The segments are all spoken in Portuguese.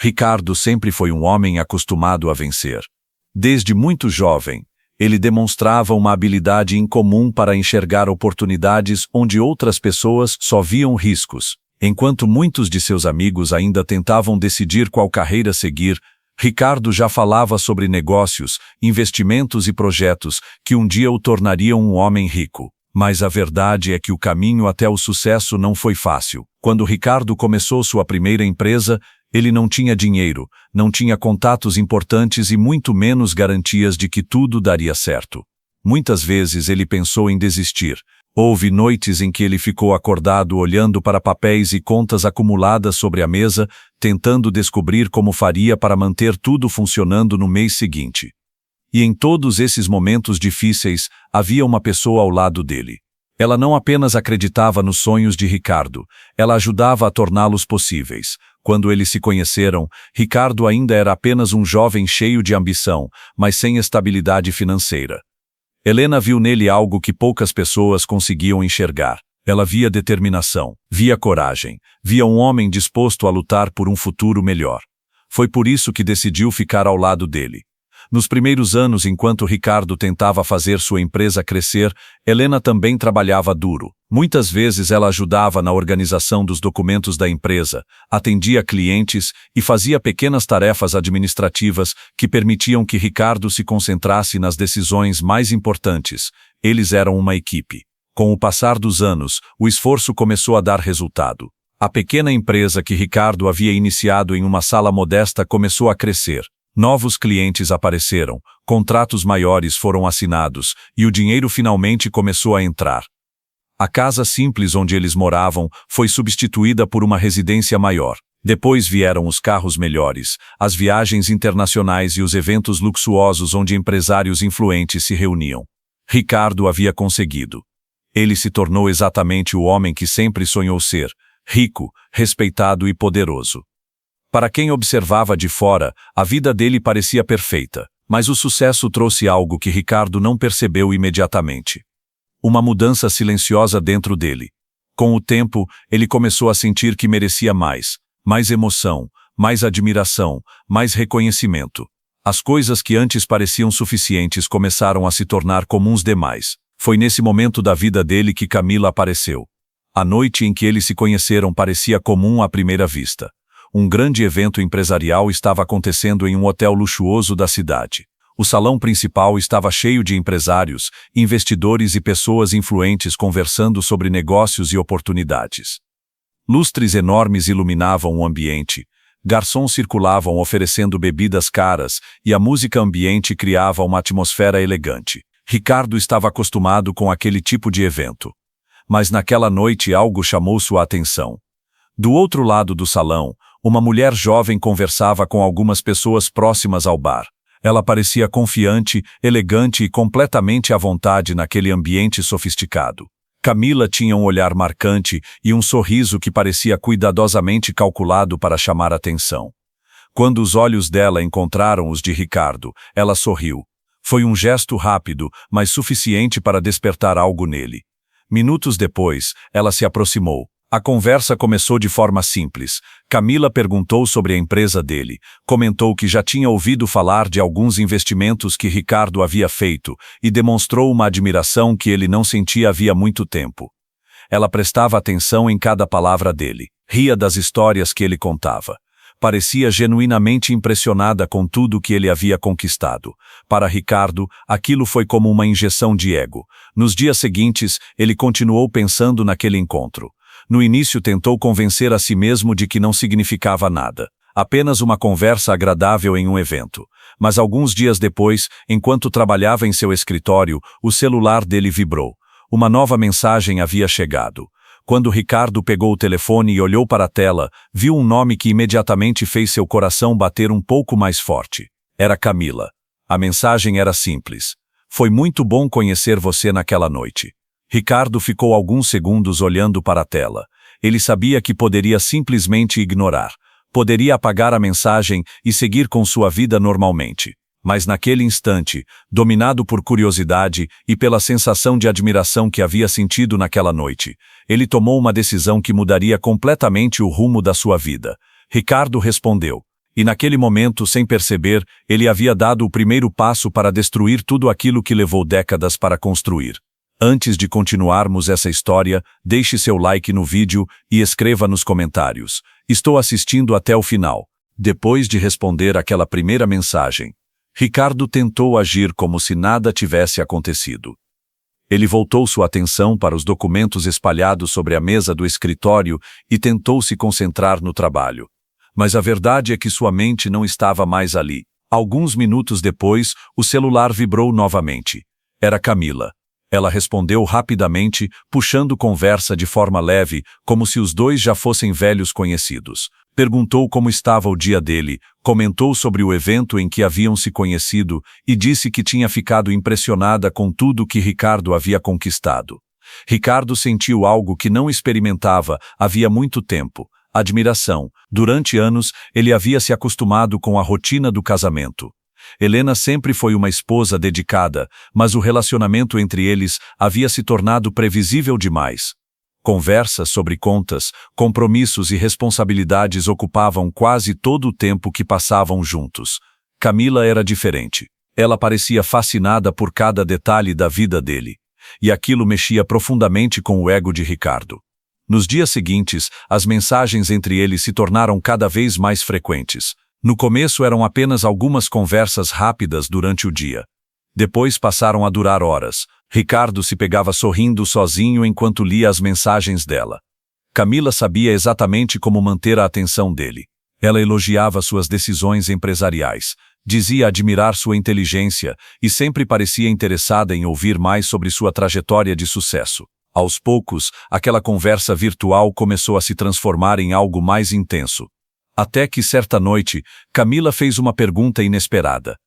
Ricardo sempre foi um homem acostumado a vencer. Desde muito jovem, ele demonstrava uma habilidade incomum para enxergar oportunidades onde outras pessoas só viam riscos. Enquanto muitos de seus amigos ainda tentavam decidir qual carreira seguir, Ricardo já falava sobre negócios, investimentos e projetos que um dia o tornariam um homem rico. Mas a verdade é que o caminho até o sucesso não foi fácil. Quando Ricardo começou sua primeira empresa, ele não tinha dinheiro, não tinha contatos importantes e muito menos garantias de que tudo daria certo. Muitas vezes ele pensou em desistir. Houve noites em que ele ficou acordado olhando para papéis e contas acumuladas sobre a mesa, tentando descobrir como faria para manter tudo funcionando no mês seguinte. E em todos esses momentos difíceis, havia uma pessoa ao lado dele. Ela não apenas acreditava nos sonhos de Ricardo, ela ajudava a torná-los possíveis. Quando eles se conheceram, Ricardo ainda era apenas um jovem cheio de ambição, mas sem estabilidade financeira. Helena viu nele algo que poucas pessoas conseguiam enxergar. Ela via determinação, via coragem, via um homem disposto a lutar por um futuro melhor. Foi por isso que decidiu ficar ao lado dele. Nos primeiros anos, enquanto Ricardo tentava fazer sua empresa crescer, Helena também trabalhava duro. Muitas vezes ela ajudava na organização dos documentos da empresa, atendia clientes e fazia pequenas tarefas administrativas que permitiam que Ricardo se concentrasse nas decisões mais importantes. Eles eram uma equipe. Com o passar dos anos, o esforço começou a dar resultado. A pequena empresa que Ricardo havia iniciado em uma sala modesta começou a crescer. Novos clientes apareceram, contratos maiores foram assinados e o dinheiro finalmente começou a entrar. A casa simples onde eles moravam foi substituída por uma residência maior. Depois vieram os carros melhores, as viagens internacionais e os eventos luxuosos onde empresários influentes se reuniam. Ricardo havia conseguido. Ele se tornou exatamente o homem que sempre sonhou ser, rico, respeitado e poderoso. Para quem observava de fora, a vida dele parecia perfeita, mas o sucesso trouxe algo que Ricardo não percebeu imediatamente. Uma mudança silenciosa dentro dele. Com o tempo, ele começou a sentir que merecia mais emoção, mais admiração, mais reconhecimento. As coisas que antes pareciam suficientes começaram a se tornar comuns demais. Foi nesse momento da vida dele que Camila apareceu. A noite em que eles se conheceram parecia comum à primeira vista. Um grande evento empresarial estava acontecendo em um hotel luxuoso da cidade. O salão principal estava cheio de empresários, investidores e pessoas influentes conversando sobre negócios e oportunidades. Lustres enormes iluminavam o ambiente, garçons circulavam oferecendo bebidas caras e a música ambiente criava uma atmosfera elegante. Ricardo estava acostumado com aquele tipo de evento. Mas naquela noite algo chamou sua atenção. Do outro lado do salão, uma mulher jovem conversava com algumas pessoas próximas ao bar. Ela parecia confiante, elegante e completamente à vontade naquele ambiente sofisticado. Camila tinha um olhar marcante e um sorriso que parecia cuidadosamente calculado para chamar atenção. Quando os olhos dela encontraram os de Ricardo, ela sorriu. Foi um gesto rápido, mas suficiente para despertar algo nele. Minutos depois, ela se aproximou. A conversa começou de forma simples. Camila perguntou sobre a empresa dele, comentou que já tinha ouvido falar de alguns investimentos que Ricardo havia feito e demonstrou uma admiração que ele não sentia havia muito tempo. Ela prestava atenção em cada palavra dele, ria das histórias que ele contava. Parecia genuinamente impressionada com tudo que ele havia conquistado. Para Ricardo, aquilo foi como uma injeção de ego. Nos dias seguintes, ele continuou pensando naquele encontro. No início tentou convencer a si mesmo de que não significava nada, apenas uma conversa agradável em um evento. Mas alguns dias depois, enquanto trabalhava em seu escritório, o celular dele vibrou. Uma nova mensagem havia chegado. Quando Ricardo pegou o telefone e olhou para a tela, viu um nome que imediatamente fez seu coração bater um pouco mais forte. Era Camila. A mensagem era simples. Foi muito bom conhecer você naquela noite. Ricardo ficou alguns segundos olhando para a tela. Ele sabia que poderia simplesmente ignorar. Poderia apagar a mensagem e seguir com sua vida normalmente. Mas naquele instante, dominado por curiosidade e pela sensação de admiração que havia sentido naquela noite, ele tomou uma decisão que mudaria completamente o rumo da sua vida. Ricardo respondeu: E naquele momento, sem perceber, ele havia dado o primeiro passo para destruir tudo aquilo que levou décadas para construir. Antes de continuarmos essa história, deixe seu like no vídeo e escreva nos comentários: estou assistindo até o final. Depois de responder aquela primeira mensagem, Ricardo tentou agir como se nada tivesse acontecido. Ele voltou sua atenção para os documentos espalhados sobre a mesa do escritório e tentou se concentrar no trabalho. Mas a verdade é que sua mente não estava mais ali. Alguns minutos depois, o celular vibrou novamente. Era Camila. Ela respondeu rapidamente, puxando conversa de forma leve, como se os dois já fossem velhos conhecidos. Perguntou como estava o dia dele, comentou sobre o evento em que haviam se conhecido e disse que tinha ficado impressionada com tudo que Ricardo havia conquistado. Ricardo sentiu algo que não experimentava havia muito tempo: admiração. Durante anos, ele havia se acostumado com a rotina do casamento. Helena sempre foi uma esposa dedicada, mas o relacionamento entre eles havia se tornado previsível demais. Conversas sobre contas, compromissos e responsabilidades ocupavam quase todo o tempo que passavam juntos. Camila era diferente. Ela parecia fascinada por cada detalhe da vida dele. E aquilo mexia profundamente com o ego de Ricardo. Nos dias seguintes, as mensagens entre eles se tornaram cada vez mais frequentes. No começo eram apenas algumas conversas rápidas durante o dia. Depois passaram a durar horas. Ricardo se pegava sorrindo sozinho enquanto lia as mensagens dela. Camila sabia exatamente como manter a atenção dele. Ela elogiava suas decisões empresariais, dizia admirar sua inteligência e sempre parecia interessada em ouvir mais sobre sua trajetória de sucesso. Aos poucos, aquela conversa virtual começou a se transformar em algo mais intenso. Até que, certa noite, Camila fez uma pergunta inesperada.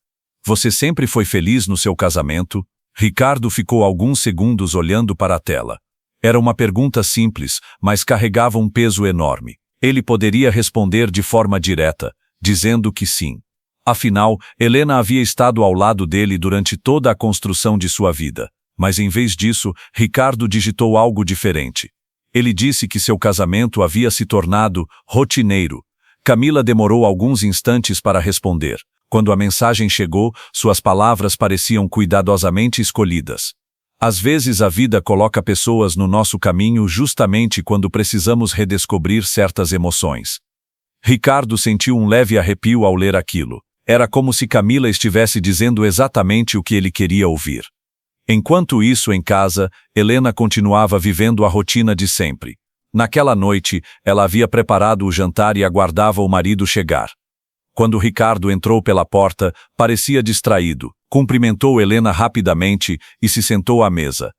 Você sempre foi feliz no seu casamento? Ricardo ficou alguns segundos olhando para a tela. Era uma pergunta simples, mas carregava um peso enorme. Ele poderia responder de forma direta, dizendo que sim. Afinal, Helena havia estado ao lado dele durante toda a construção de sua vida. Mas em vez disso, Ricardo digitou algo diferente. Ele disse que seu casamento havia se tornado rotineiro. Camila demorou alguns instantes para responder. Quando a mensagem chegou, suas palavras pareciam cuidadosamente escolhidas. Às vezes a vida coloca pessoas no nosso caminho justamente quando precisamos redescobrir certas emoções. Ricardo sentiu um leve arrepio ao ler aquilo. Era como se Camila estivesse dizendo exatamente o que ele queria ouvir. Enquanto isso, em casa, Helena continuava vivendo a rotina de sempre. Naquela noite, ela havia preparado o jantar e aguardava o marido chegar. Quando Ricardo entrou pela porta, parecia distraído, cumprimentou Helena rapidamente e se sentou à mesa.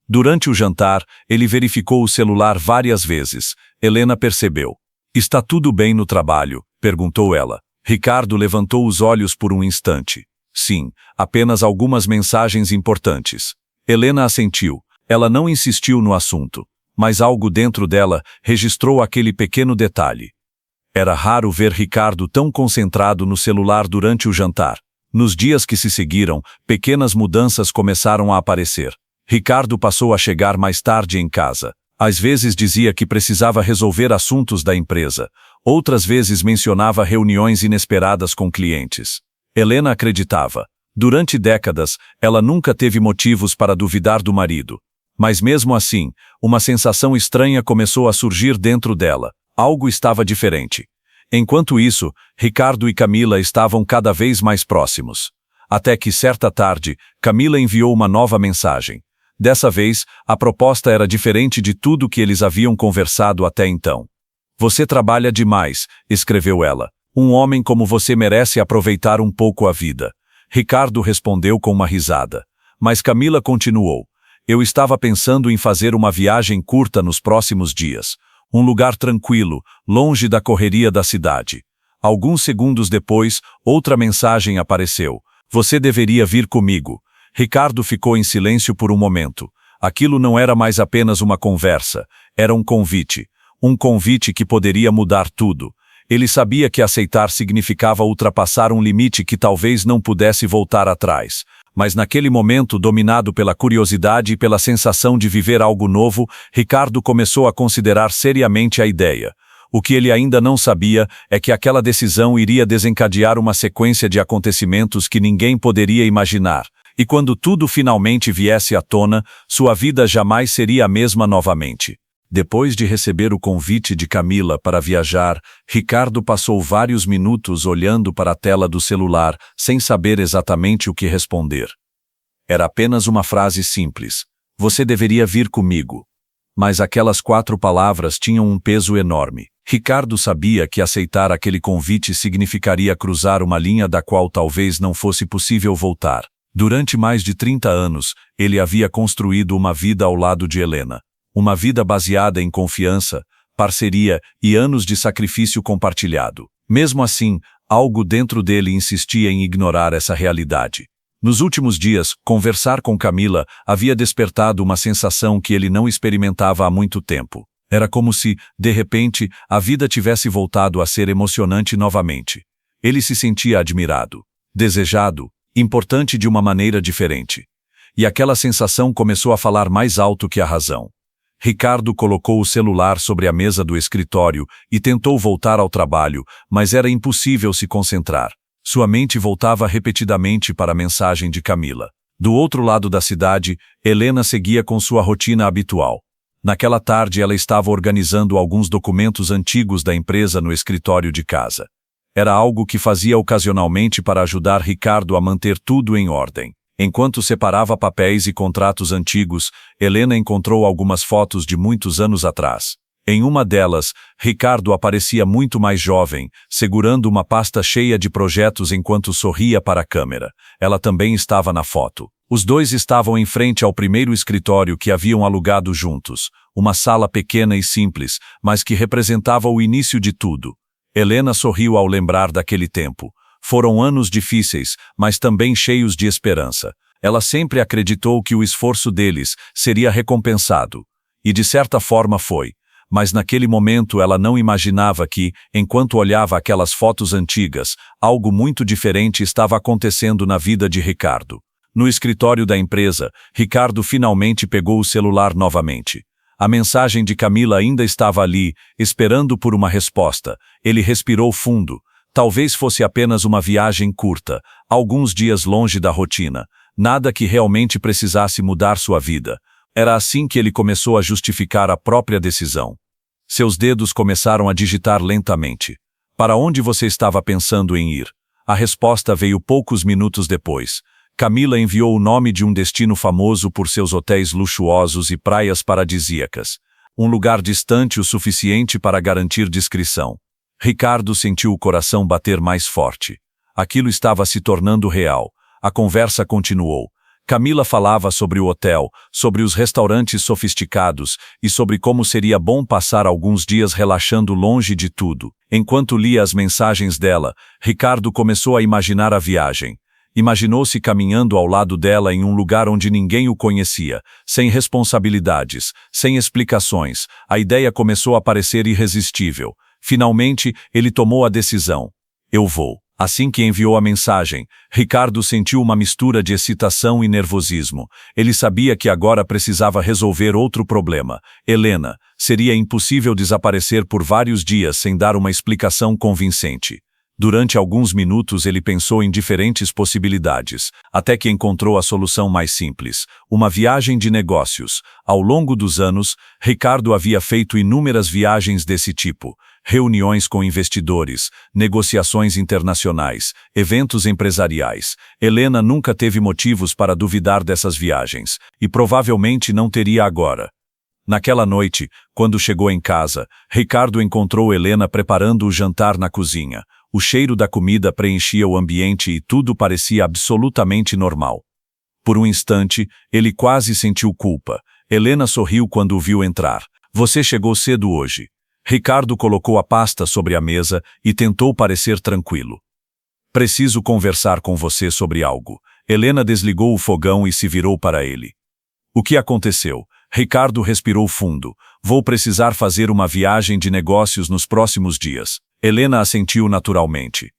Durante o jantar, ele verificou o celular várias vezes. Helena percebeu. Está tudo bem no trabalho? Perguntou ela. Ricardo levantou os olhos por um instante. Sim, apenas algumas mensagens importantes. Helena assentiu. Ela não insistiu no assunto. Mas algo dentro dela registrou aquele pequeno detalhe. Era raro ver Ricardo tão concentrado no celular durante o jantar. Nos dias que se seguiram, pequenas mudanças começaram a aparecer. Ricardo passou a chegar mais tarde em casa. Às vezes dizia que precisava resolver assuntos da empresa. Outras vezes mencionava reuniões inesperadas com clientes. Helena acreditava. Durante décadas, ela nunca teve motivos para duvidar do marido. Mas mesmo assim, uma sensação estranha começou a surgir dentro dela. Algo estava diferente. Enquanto isso, Ricardo e Camila estavam cada vez mais próximos. Até que, certa tarde, Camila enviou uma nova mensagem. Dessa vez, a proposta era diferente de tudo que eles haviam conversado até então. Você trabalha demais, escreveu ela. Um homem como você merece aproveitar um pouco a vida. Ricardo respondeu com uma risada. Mas Camila continuou. Eu estava pensando em fazer uma viagem curta nos próximos dias. Um lugar tranquilo, longe da correria da cidade. Alguns segundos depois, outra mensagem apareceu. Você deveria vir comigo. Ricardo ficou em silêncio por um momento. Aquilo não era mais apenas uma conversa. Era um convite. Um convite que poderia mudar tudo. Ele sabia que aceitar significava ultrapassar um limite que talvez não pudesse voltar atrás. Mas naquele momento, dominado pela curiosidade e pela sensação de viver algo novo, Ricardo começou a considerar seriamente a ideia. O que ele ainda não sabia é que aquela decisão iria desencadear uma sequência de acontecimentos que ninguém poderia imaginar. E quando tudo finalmente viesse à tona, sua vida jamais seria a mesma novamente. Depois de receber o convite de Camila para viajar, Ricardo passou vários minutos olhando para a tela do celular, sem saber exatamente o que responder. Era apenas uma frase simples: "Você deveria vir comigo." Mas aquelas 4 palavras tinham um peso enorme. Ricardo sabia que aceitar aquele convite significaria cruzar uma linha da qual talvez não fosse possível voltar. Durante mais de 30 anos, ele havia construído uma vida ao lado de Helena. Uma vida baseada em confiança, parceria e anos de sacrifício compartilhado. Mesmo assim, algo dentro dele insistia em ignorar essa realidade. Nos últimos dias, conversar com Camila havia despertado uma sensação que ele não experimentava há muito tempo. Era como se, de repente, a vida tivesse voltado a ser emocionante novamente. Ele se sentia admirado, desejado, importante de uma maneira diferente. E aquela sensação começou a falar mais alto que a razão. Ricardo colocou o celular sobre a mesa do escritório e tentou voltar ao trabalho, mas era impossível se concentrar. Sua mente voltava repetidamente para a mensagem de Camila. Do outro lado da cidade, Helena seguia com sua rotina habitual. Naquela tarde, ela estava organizando alguns documentos antigos da empresa no escritório de casa. Era algo que fazia ocasionalmente para ajudar Ricardo a manter tudo em ordem. Enquanto separava papéis e contratos antigos, Helena encontrou algumas fotos de muitos anos atrás. Em uma delas, Ricardo aparecia muito mais jovem, segurando uma pasta cheia de projetos enquanto sorria para a câmera. Ela também estava na foto. Os dois estavam em frente ao primeiro escritório que haviam alugado juntos, uma sala pequena e simples, mas que representava o início de tudo. Helena sorriu ao lembrar daquele tempo. Foram anos difíceis, mas também cheios de esperança. Ela sempre acreditou que o esforço deles seria recompensado. E de certa forma foi. Mas naquele momento ela não imaginava que, enquanto olhava aquelas fotos antigas, algo muito diferente estava acontecendo na vida de Ricardo. No escritório da empresa, Ricardo finalmente pegou o celular novamente. A mensagem de Camila ainda estava ali, esperando por uma resposta. Ele respirou fundo. Talvez fosse apenas uma viagem curta, alguns dias longe da rotina, nada que realmente precisasse mudar sua vida. Era assim que ele começou a justificar a própria decisão. Seus dedos começaram a digitar lentamente. Para onde você estava pensando em ir? A resposta veio poucos minutos depois. Camila enviou o nome de um destino famoso por seus hotéis luxuosos e praias paradisíacas. Um lugar distante o suficiente para garantir discrição. Ricardo sentiu o coração bater mais forte. Aquilo estava se tornando real. A conversa continuou. Camila falava sobre o hotel, sobre os restaurantes sofisticados e sobre como seria bom passar alguns dias relaxando longe de tudo. Enquanto lia as mensagens dela, Ricardo começou a imaginar a viagem. Imaginou-se caminhando ao lado dela em um lugar onde ninguém o conhecia, sem responsabilidades, sem explicações. A ideia começou a parecer irresistível. Finalmente, ele tomou a decisão. Eu vou. Assim que enviou a mensagem, Ricardo sentiu uma mistura de excitação e nervosismo. Ele sabia que agora precisava resolver outro problema. Helena. Seria impossível desaparecer por vários dias sem dar uma explicação convincente. Durante alguns minutos ele pensou em diferentes possibilidades, até que encontrou a solução mais simples: uma viagem de negócios. Ao longo dos anos, Ricardo havia feito inúmeras viagens desse tipo. Reuniões com investidores, negociações internacionais, eventos empresariais. Helena nunca teve motivos para duvidar dessas viagens, e provavelmente não teria agora. Naquela noite, quando chegou em casa, Ricardo encontrou Helena preparando o jantar na cozinha. O cheiro da comida preenchia o ambiente e tudo parecia absolutamente normal. Por um instante, ele quase sentiu culpa. Helena sorriu quando o viu entrar. Você chegou cedo hoje. Ricardo colocou a pasta sobre a mesa e tentou parecer tranquilo. Preciso conversar com você sobre algo. Helena desligou o fogão e se virou para ele. O que aconteceu? Ricardo respirou fundo. Vou precisar fazer uma viagem de negócios nos próximos dias. Helena assentiu naturalmente.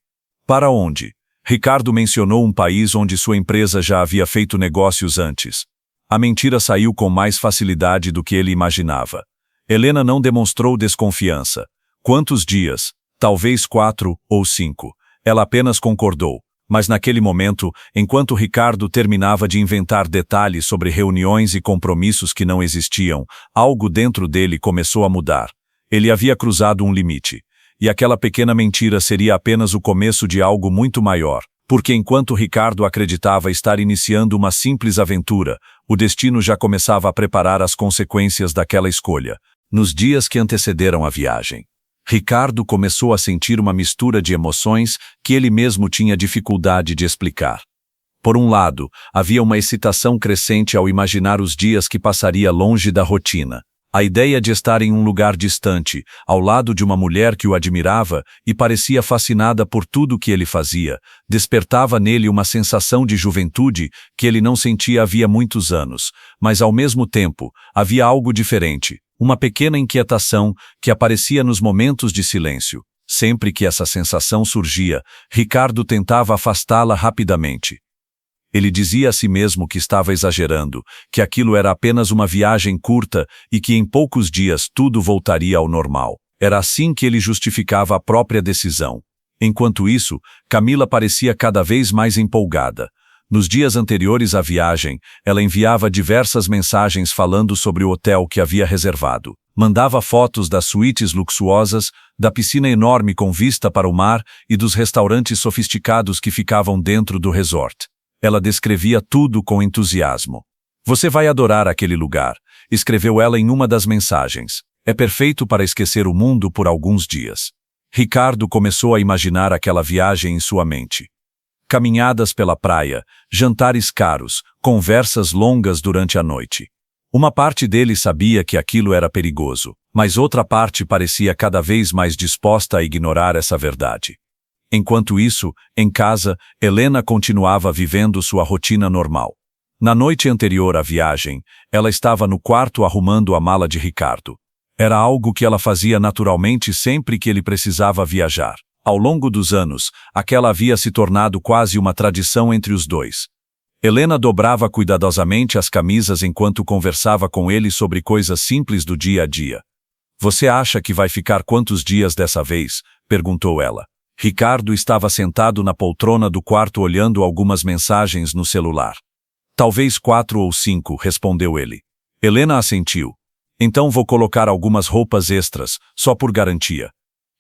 Para onde? Ricardo mencionou um país onde sua empresa já havia feito negócios antes. A mentira saiu com mais facilidade do que ele imaginava. Helena não demonstrou desconfiança. Quantos dias? Talvez 4 ou 5. Ela apenas concordou. Mas naquele momento, enquanto Ricardo terminava de inventar detalhes sobre reuniões e compromissos que não existiam, algo dentro dele começou a mudar. Ele havia cruzado um limite. E aquela pequena mentira seria apenas o começo de algo muito maior. Porque enquanto Ricardo acreditava estar iniciando uma simples aventura, o destino já começava a preparar as consequências daquela escolha. Nos dias que antecederam a viagem, Ricardo começou a sentir uma mistura de emoções que ele mesmo tinha dificuldade de explicar. Por um lado, havia uma excitação crescente ao imaginar os dias que passaria longe da rotina. A ideia de estar em um lugar distante, ao lado de uma mulher que o admirava e parecia fascinada por tudo que ele fazia, despertava nele uma sensação de juventude que ele não sentia havia muitos anos, mas ao mesmo tempo, havia algo diferente, uma pequena inquietação que aparecia nos momentos de silêncio. Sempre que essa sensação surgia, Ricardo tentava afastá-la rapidamente. Ele dizia a si mesmo que estava exagerando, que aquilo era apenas uma viagem curta e que em poucos dias tudo voltaria ao normal. Era assim que ele justificava a própria decisão. Enquanto isso, Camila parecia cada vez mais empolgada. Nos dias anteriores à viagem, ela enviava diversas mensagens falando sobre o hotel que havia reservado. Mandava fotos das suítes luxuosas, da piscina enorme com vista para o mar e dos restaurantes sofisticados que ficavam dentro do resort. Ela descrevia tudo com entusiasmo. "Você vai adorar aquele lugar", escreveu ela em uma das mensagens. "É perfeito para esquecer o mundo por alguns dias." Ricardo começou a imaginar aquela viagem em sua mente. Caminhadas pela praia, jantares caros, conversas longas durante a noite. Uma parte dele sabia que aquilo era perigoso, mas outra parte parecia cada vez mais disposta a ignorar essa verdade. Enquanto isso, em casa, Helena continuava vivendo sua rotina normal. Na noite anterior à viagem, ela estava no quarto arrumando a mala de Ricardo. Era algo que ela fazia naturalmente sempre que ele precisava viajar. Ao longo dos anos, aquela havia se tornado quase uma tradição entre os dois. Helena dobrava cuidadosamente as camisas enquanto conversava com ele sobre coisas simples do dia a dia. "Você acha que vai ficar quantos dias dessa vez?" perguntou ela. Ricardo estava sentado na poltrona do quarto olhando algumas mensagens no celular. "Talvez 4 ou 5, respondeu ele. Helena assentiu. "Então vou colocar algumas roupas extras, só por garantia."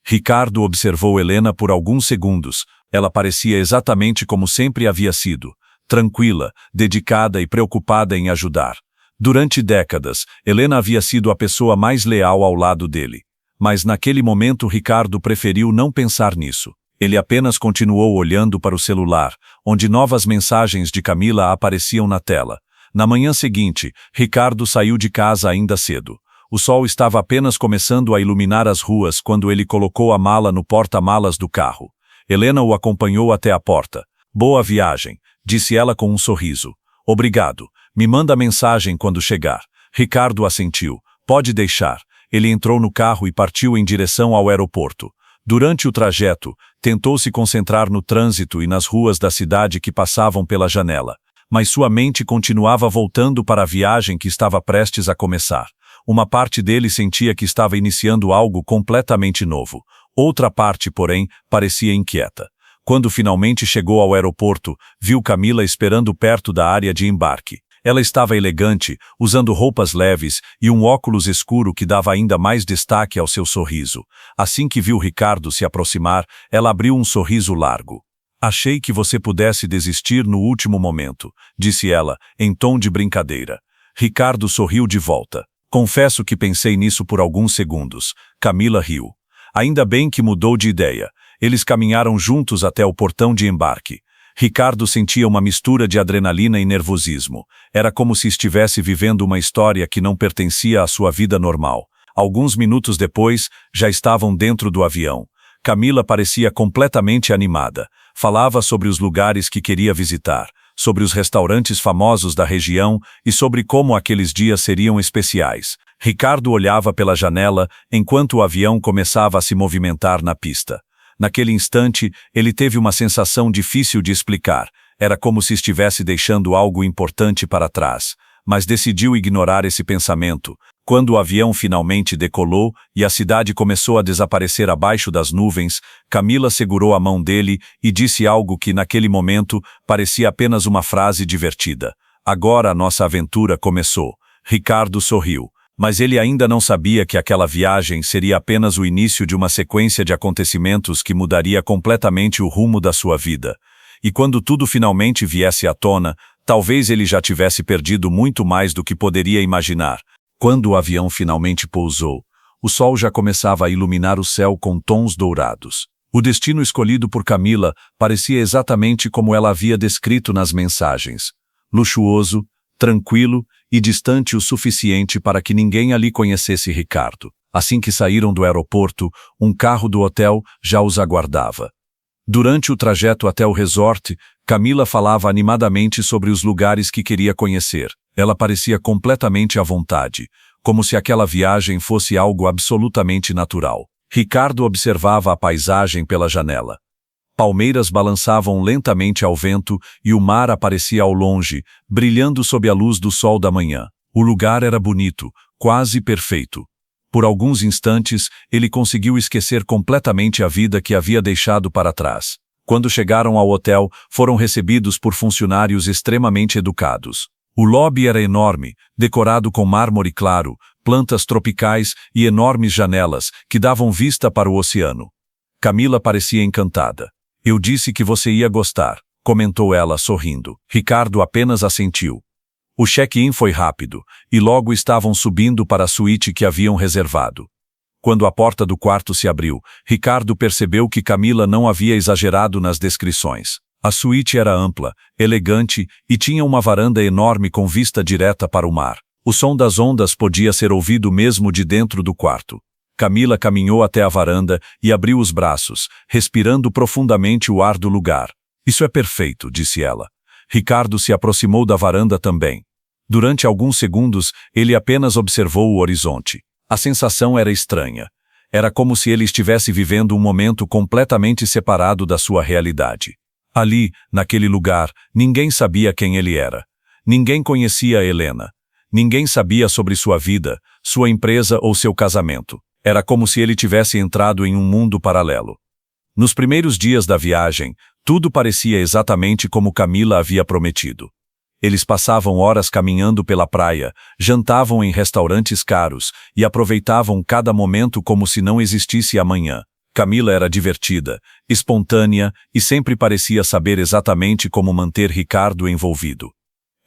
Ricardo observou Helena por alguns segundos. Ela parecia exatamente como sempre havia sido, tranquila, dedicada e preocupada em ajudar. Durante décadas, Helena havia sido a pessoa mais leal ao lado dele. Mas naquele momento Ricardo preferiu não pensar nisso. Ele apenas continuou olhando para o celular, onde novas mensagens de Camila apareciam na tela. Na manhã seguinte, Ricardo saiu de casa ainda cedo. O sol estava apenas começando a iluminar as ruas quando ele colocou a mala no porta-malas do carro. Helena o acompanhou até a porta. "Boa viagem", disse ela com um sorriso. "Obrigado. Me manda mensagem quando chegar." Ricardo assentiu. "Pode deixar." Ele entrou no carro e partiu em direção ao aeroporto. Durante o trajeto, tentou se concentrar no trânsito e nas ruas da cidade que passavam pela janela. Mas sua mente continuava voltando para a viagem que estava prestes a começar. Uma parte dele sentia que estava iniciando algo completamente novo. Outra parte, porém, parecia inquieta. Quando finalmente chegou ao aeroporto, viu Camila esperando perto da área de embarque. Ela estava elegante, usando roupas leves e um óculos escuro que dava ainda mais destaque ao seu sorriso. Assim que viu Ricardo se aproximar, ela abriu um sorriso largo. "Achei que você pudesse desistir no último momento", disse ela, em tom de brincadeira. Ricardo sorriu de volta. "Confesso que pensei nisso por alguns segundos." Camila riu. Ainda bem que mudou de ideia. Eles caminharam juntos até o portão de embarque. Ricardo sentia uma mistura de adrenalina e nervosismo. Era como se estivesse vivendo uma história que não pertencia à sua vida normal. Alguns minutos depois, já estavam dentro do avião. Camila parecia completamente animada. Falava sobre os lugares que queria visitar, sobre os restaurantes famosos da região e sobre como aqueles dias seriam especiais. Ricardo olhava pela janela enquanto o avião começava a se movimentar na pista. Naquele instante, ele teve uma sensação difícil de explicar. Era como se estivesse deixando algo importante para trás. Mas decidiu ignorar esse pensamento. Quando o avião finalmente decolou e a cidade começou a desaparecer abaixo das nuvens, Camila segurou a mão dele e disse algo que naquele momento parecia apenas uma frase divertida. Agora a nossa aventura começou. Ricardo sorriu, mas ele ainda não sabia que aquela viagem seria apenas o início de uma sequência de acontecimentos que mudaria completamente o rumo da sua vida. E quando tudo finalmente viesse à tona, talvez ele já tivesse perdido muito mais do que poderia imaginar. Quando o avião finalmente pousou, o sol já começava a iluminar o céu com tons dourados. O destino escolhido por Camila parecia exatamente como ela havia descrito nas mensagens. Luxuoso, tranquilo e distante o suficiente para que ninguém ali conhecesse Ricardo. Assim que saíram do aeroporto, um carro do hotel já os aguardava. Durante o trajeto até o resort, Camila falava animadamente sobre os lugares que queria conhecer. Ela parecia completamente à vontade, como se aquela viagem fosse algo absolutamente natural. Ricardo observava a paisagem pela janela. Palmeiras balançavam lentamente ao vento e o mar aparecia ao longe, brilhando sob a luz do sol da manhã. O lugar era bonito, quase perfeito. Por alguns instantes, ele conseguiu esquecer completamente a vida que havia deixado para trás. Quando chegaram ao hotel, foram recebidos por funcionários extremamente educados. O lobby era enorme, decorado com mármore claro, plantas tropicais e enormes janelas que davam vista para o oceano. Camila parecia encantada. Eu disse que você ia gostar, comentou ela sorrindo. Ricardo apenas assentiu. O check-in foi rápido, e logo estavam subindo para a suíte que haviam reservado. Quando a porta do quarto se abriu, Ricardo percebeu que Camila não havia exagerado nas descrições. A suíte era ampla, elegante e tinha uma varanda enorme com vista direta para o mar. O som das ondas podia ser ouvido mesmo de dentro do quarto. Camila caminhou até a varanda e abriu os braços, respirando profundamente o ar do lugar. Isso é perfeito, disse ela. Ricardo se aproximou da varanda também. Durante alguns segundos, ele apenas observou o horizonte. A sensação era estranha. Era como se ele estivesse vivendo um momento completamente separado da sua realidade. Ali, naquele lugar, ninguém sabia quem ele era. Ninguém conhecia a Helena. Ninguém sabia sobre sua vida, sua empresa ou seu casamento. Era como se ele tivesse entrado em um mundo paralelo. Nos primeiros dias da viagem, tudo parecia exatamente como Camila havia prometido. Eles passavam horas caminhando pela praia, jantavam em restaurantes caros e aproveitavam cada momento como se não existisse amanhã. Camila era divertida, espontânea e sempre parecia saber exatamente como manter Ricardo envolvido.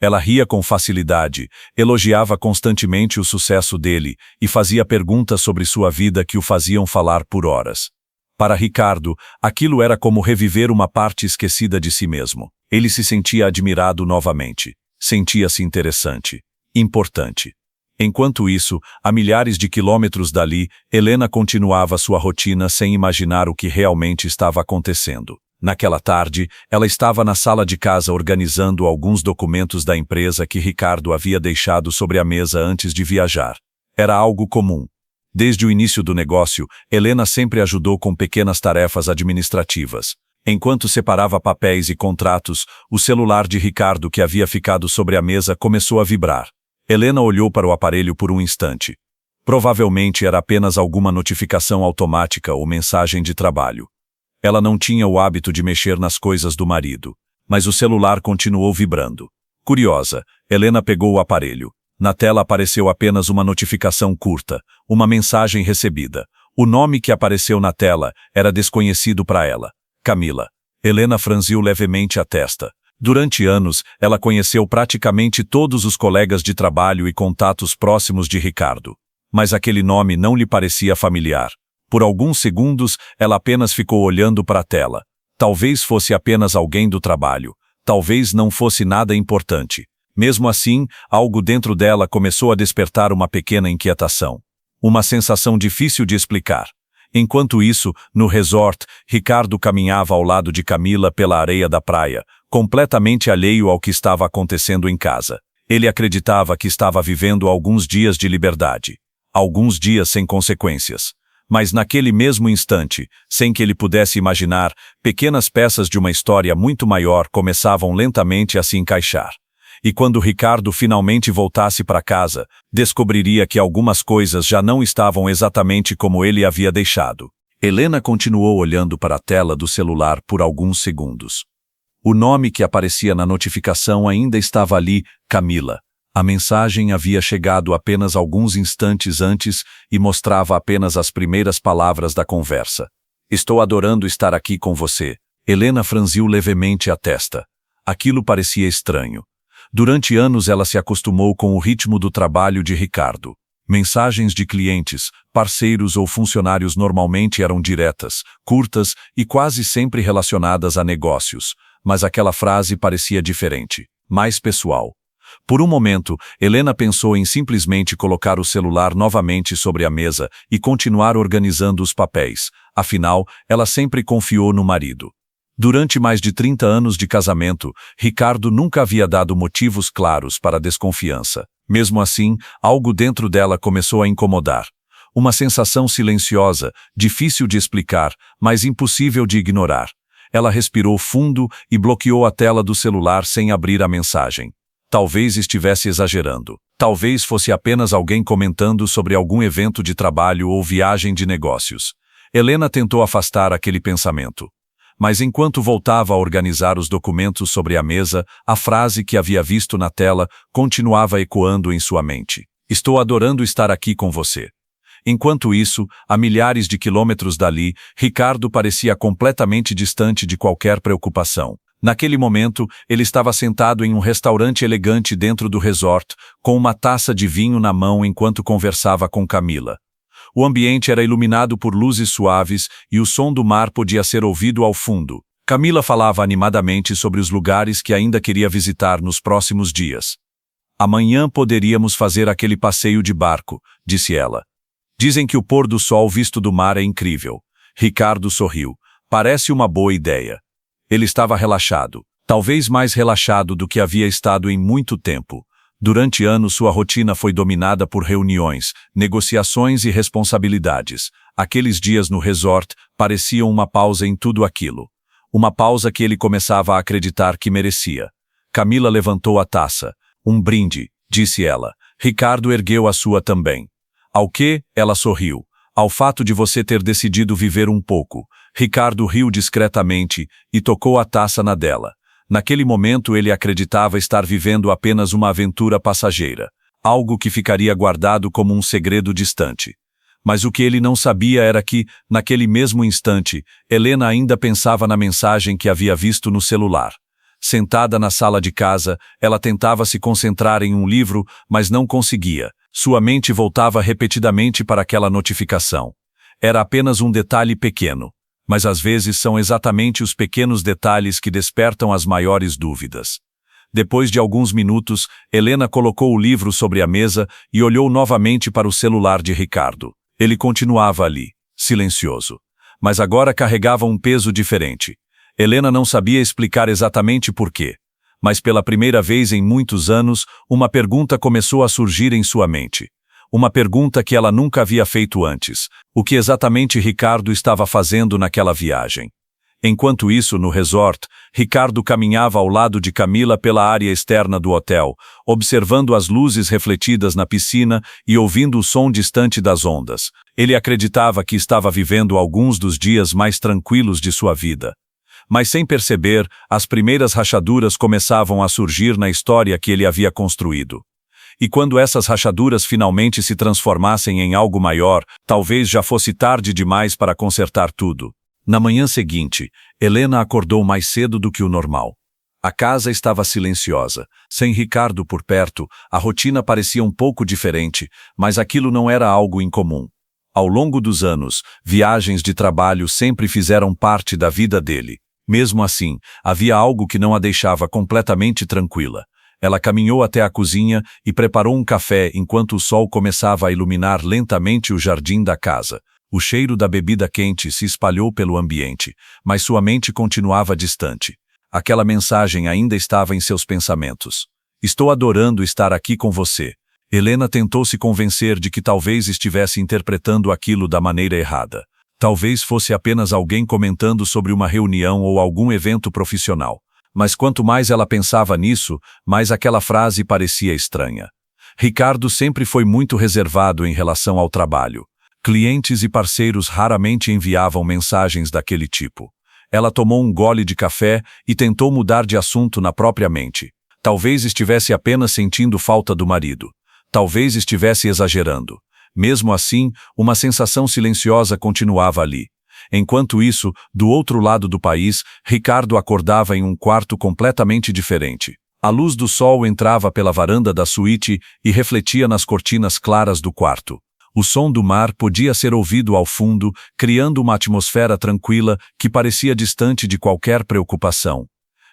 Ela ria com facilidade, elogiava constantemente o sucesso dele e fazia perguntas sobre sua vida que o faziam falar por horas. Para Ricardo, aquilo era como reviver uma parte esquecida de si mesmo. Ele se sentia admirado novamente. Sentia-se interessante, importante. Enquanto isso, a milhares de quilômetros dali, Helena continuava sua rotina sem imaginar o que realmente estava acontecendo. Naquela tarde, ela estava na sala de casa organizando alguns documentos da empresa que Ricardo havia deixado sobre a mesa antes de viajar. Era algo comum. Desde o início do negócio, Helena sempre ajudou com pequenas tarefas administrativas. Enquanto separava papéis e contratos, o celular de Ricardo que havia ficado sobre a mesa começou a vibrar. Helena olhou para o aparelho por um instante. Provavelmente era apenas alguma notificação automática ou mensagem de trabalho. Ela não tinha o hábito de mexer nas coisas do marido, mas o celular continuou vibrando. Curiosa, Helena pegou o aparelho. Na tela apareceu apenas uma notificação curta, uma mensagem recebida. O nome que apareceu na tela era desconhecido para ela. Camila. Helena franziu levemente a testa. Durante anos, ela conheceu praticamente todos os colegas de trabalho e contatos próximos de Ricardo. Mas aquele nome não lhe parecia familiar. Por alguns segundos, ela apenas ficou olhando para a tela. Talvez fosse apenas alguém do trabalho. Talvez não fosse nada importante. Mesmo assim, algo dentro dela começou a despertar uma pequena inquietação. Uma sensação difícil de explicar. Enquanto isso, no resort, Ricardo caminhava ao lado de Camila pela areia da praia, completamente alheio ao que estava acontecendo em casa. Ele acreditava que estava vivendo alguns dias de liberdade. Alguns dias sem consequências. Mas naquele mesmo instante, sem que ele pudesse imaginar, pequenas peças de uma história muito maior começavam lentamente a se encaixar. E quando Ricardo finalmente voltasse para casa, descobriria que algumas coisas já não estavam exatamente como ele havia deixado. Helena continuou olhando para a tela do celular por alguns segundos. O nome que aparecia na notificação ainda estava ali, Camila. A mensagem havia chegado apenas alguns instantes antes e mostrava apenas as primeiras palavras da conversa. Estou adorando estar aqui com você. Helena franziu levemente a testa. Aquilo parecia estranho. Durante anos ela se acostumou com o ritmo do trabalho de Ricardo. Mensagens de clientes, parceiros ou funcionários normalmente eram diretas, curtas e quase sempre relacionadas a negócios, mas aquela frase parecia diferente, mais pessoal. Por um momento, Helena pensou em simplesmente colocar o celular novamente sobre a mesa e continuar organizando os papéis, afinal, ela sempre confiou no marido. Durante mais de 30 anos de casamento, Ricardo nunca havia dado motivos claros para a desconfiança. Mesmo assim, algo dentro dela começou a incomodar. Uma sensação silenciosa, difícil de explicar, mas impossível de ignorar. Ela respirou fundo e bloqueou a tela do celular sem abrir a mensagem. Talvez estivesse exagerando. Talvez fosse apenas alguém comentando sobre algum evento de trabalho ou viagem de negócios. Helena tentou afastar aquele pensamento. Mas enquanto voltava a organizar os documentos sobre a mesa, a frase que havia visto na tela continuava ecoando em sua mente. Estou adorando estar aqui com você. Enquanto isso, a milhares de quilômetros dali, Ricardo parecia completamente distante de qualquer preocupação. Naquele momento, ele estava sentado em um restaurante elegante dentro do resort, com uma taça de vinho na mão enquanto conversava com Camila. O ambiente era iluminado por luzes suaves e o som do mar podia ser ouvido ao fundo. Camila falava animadamente sobre os lugares que ainda queria visitar nos próximos dias. Amanhã poderíamos fazer aquele passeio de barco, disse ela. Dizem que o pôr do sol visto do mar é incrível. Ricardo sorriu. Parece uma boa ideia. Ele estava relaxado, talvez mais relaxado do que havia estado em muito tempo. Durante anos sua rotina foi dominada por reuniões, negociações e responsabilidades. Aqueles dias no resort pareciam uma pausa em tudo aquilo. Uma pausa que ele começava a acreditar que merecia. Camila levantou a taça. Um brinde, disse ela. Ricardo ergueu a sua também. Ao que? Ela sorriu. Ao fato de você ter decidido viver um pouco. Ricardo riu discretamente e tocou a taça na dela. Naquele momento ele acreditava estar vivendo apenas uma aventura passageira, algo que ficaria guardado como um segredo distante. Mas o que ele não sabia era que, naquele mesmo instante, Helena ainda pensava na mensagem que havia visto no celular. Sentada na sala de casa, ela tentava se concentrar em um livro, mas não conseguia. Sua mente voltava repetidamente para aquela notificação. Era apenas um detalhe pequeno. Mas às vezes são exatamente os pequenos detalhes que despertam as maiores dúvidas. Depois de alguns minutos, Helena colocou o livro sobre a mesa e olhou novamente para o celular de Ricardo. Ele continuava ali, silencioso. Mas agora carregava um peso diferente. Helena não sabia explicar exatamente por quê. Mas pela primeira vez em muitos anos, uma pergunta começou a surgir em sua mente. Uma pergunta que ela nunca havia feito antes. O que exatamente Ricardo estava fazendo naquela viagem? Enquanto isso, no resort, Ricardo caminhava ao lado de Camila pela área externa do hotel, observando as luzes refletidas na piscina e ouvindo o som distante das ondas. Ele acreditava que estava vivendo alguns dos dias mais tranquilos de sua vida. Mas sem perceber, as primeiras rachaduras começavam a surgir na história que ele havia construído. E quando essas rachaduras finalmente se transformassem em algo maior, talvez já fosse tarde demais para consertar tudo. Na manhã seguinte, Helena acordou mais cedo do que o normal. A casa estava silenciosa. Sem Ricardo por perto, a rotina parecia um pouco diferente, mas aquilo não era algo incomum. Ao longo dos anos, viagens de trabalho sempre fizeram parte da vida dele. Mesmo assim, havia algo que não a deixava completamente tranquila. Ela caminhou até a cozinha e preparou um café enquanto o sol começava a iluminar lentamente o jardim da casa. O cheiro da bebida quente se espalhou pelo ambiente, mas sua mente continuava distante. Aquela mensagem ainda estava em seus pensamentos. Estou adorando estar aqui com você. Helena tentou se convencer de que talvez estivesse interpretando aquilo da maneira errada. Talvez fosse apenas alguém comentando sobre uma reunião ou algum evento profissional. Mas quanto mais ela pensava nisso, mais aquela frase parecia estranha. Ricardo sempre foi muito reservado em relação ao trabalho. Clientes e parceiros raramente enviavam mensagens daquele tipo. Ela tomou um gole de café e tentou mudar de assunto na própria mente. Talvez estivesse apenas sentindo falta do marido. Talvez estivesse exagerando. Mesmo assim, uma sensação silenciosa continuava ali. Enquanto isso, do outro lado do país, Ricardo acordava em um quarto completamente diferente. A luz do sol entrava pela varanda da suíte e refletia nas cortinas claras do quarto. O som do mar podia ser ouvido ao fundo, criando uma atmosfera tranquila que parecia distante de qualquer preocupação.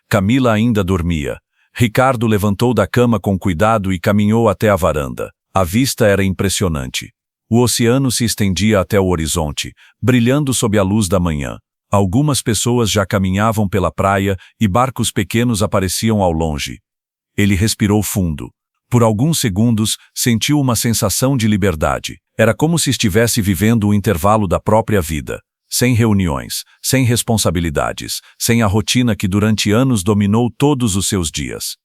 Camila ainda dormia. Ricardo levantou da cama com cuidado e caminhou até a varanda. A vista era impressionante. O oceano se estendia até o horizonte, brilhando sob a luz da manhã. Algumas pessoas já caminhavam pela praia e barcos pequenos apareciam ao longe. Ele respirou fundo. Por alguns segundos, sentiu uma sensação de liberdade. Era como se estivesse vivendo o intervalo da própria vida. Sem reuniões, sem responsabilidades, sem a rotina que durante anos dominou todos os seus dias.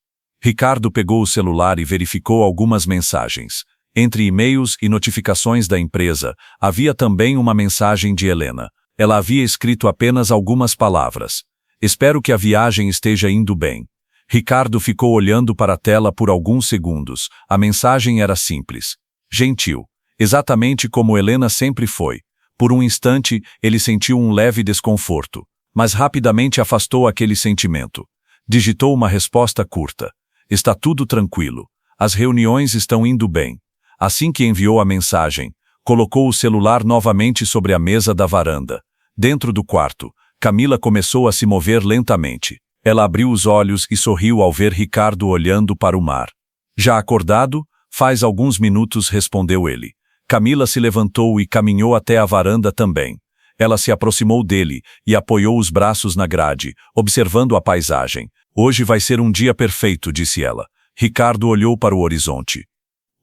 Ricardo pegou o celular e verificou algumas mensagens. Entre e-mails e notificações da empresa, havia também uma mensagem de Helena. Ela havia escrito apenas algumas palavras. Espero que a viagem esteja indo bem. Ricardo ficou olhando para a tela por alguns segundos. A mensagem era simples. Gentil. Exatamente como Helena sempre foi. Por um instante, ele sentiu um leve desconforto, mas rapidamente afastou aquele sentimento. Digitou uma resposta curta. Está tudo tranquilo. As reuniões estão indo bem. Assim que enviou a mensagem, colocou o celular novamente sobre a mesa da varanda. Dentro do quarto, Camila começou a se mover lentamente. Ela abriu os olhos e sorriu ao ver Ricardo olhando para o mar. Já acordado? Faz alguns minutos, respondeu ele. Camila se levantou e caminhou até a varanda também. Ela se aproximou dele e apoiou os braços na grade, observando a paisagem. Hoje vai ser um dia perfeito, disse ela. Ricardo olhou para o horizonte.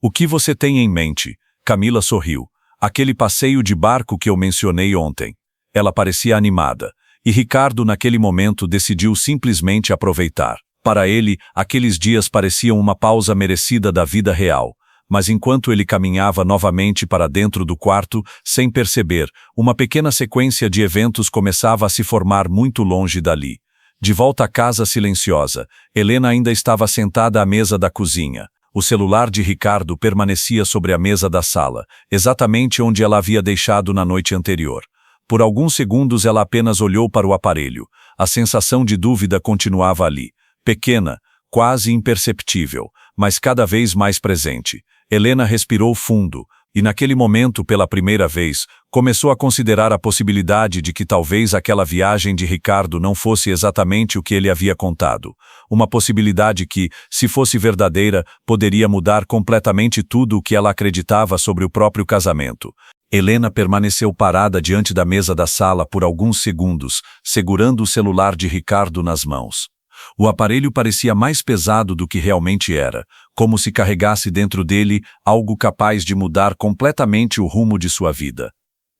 O que você tem em mente? Camila sorriu. Aquele passeio de barco que eu mencionei ontem. Ela parecia animada, e Ricardo naquele momento decidiu simplesmente aproveitar. Para ele, aqueles dias pareciam uma pausa merecida da vida real. Mas enquanto ele caminhava novamente para dentro do quarto, sem perceber, uma pequena sequência de eventos começava a se formar muito longe dali. De volta à casa silenciosa, Helena ainda estava sentada à mesa da cozinha. O celular de Ricardo permanecia sobre a mesa da sala, exatamente onde ela havia deixado na noite anterior. Por alguns segundos ela apenas olhou para o aparelho. A sensação de dúvida continuava ali, pequena, quase imperceptível, mas cada vez mais presente. Helena respirou fundo, e naquele momento, pela primeira vez, começou a considerar a possibilidade de que talvez aquela viagem de Ricardo não fosse exatamente o que ele havia contado. Uma possibilidade que, se fosse verdadeira, poderia mudar completamente tudo o que ela acreditava sobre o próprio casamento. Helena permaneceu parada diante da mesa da sala por alguns segundos, segurando o celular de Ricardo nas mãos. O aparelho parecia mais pesado do que realmente era, como se carregasse dentro dele algo capaz de mudar completamente o rumo de sua vida.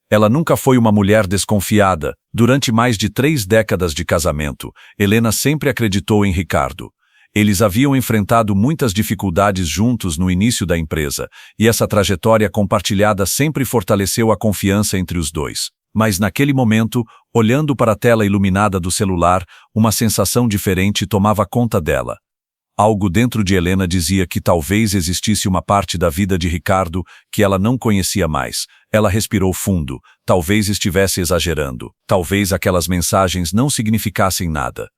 Ela nunca foi uma mulher desconfiada. Durante mais de 3 décadas de casamento, Helena sempre acreditou em Ricardo. Eles haviam enfrentado muitas dificuldades juntos no início da empresa, e essa trajetória compartilhada sempre fortaleceu a confiança entre os dois. Mas naquele momento, olhando para a tela iluminada do celular, uma sensação diferente tomava conta dela. Algo dentro de Helena dizia que talvez existisse uma parte da vida de Ricardo que ela não conhecia mais. Ela respirou fundo. Talvez estivesse exagerando. Talvez aquelas mensagens não significassem nada.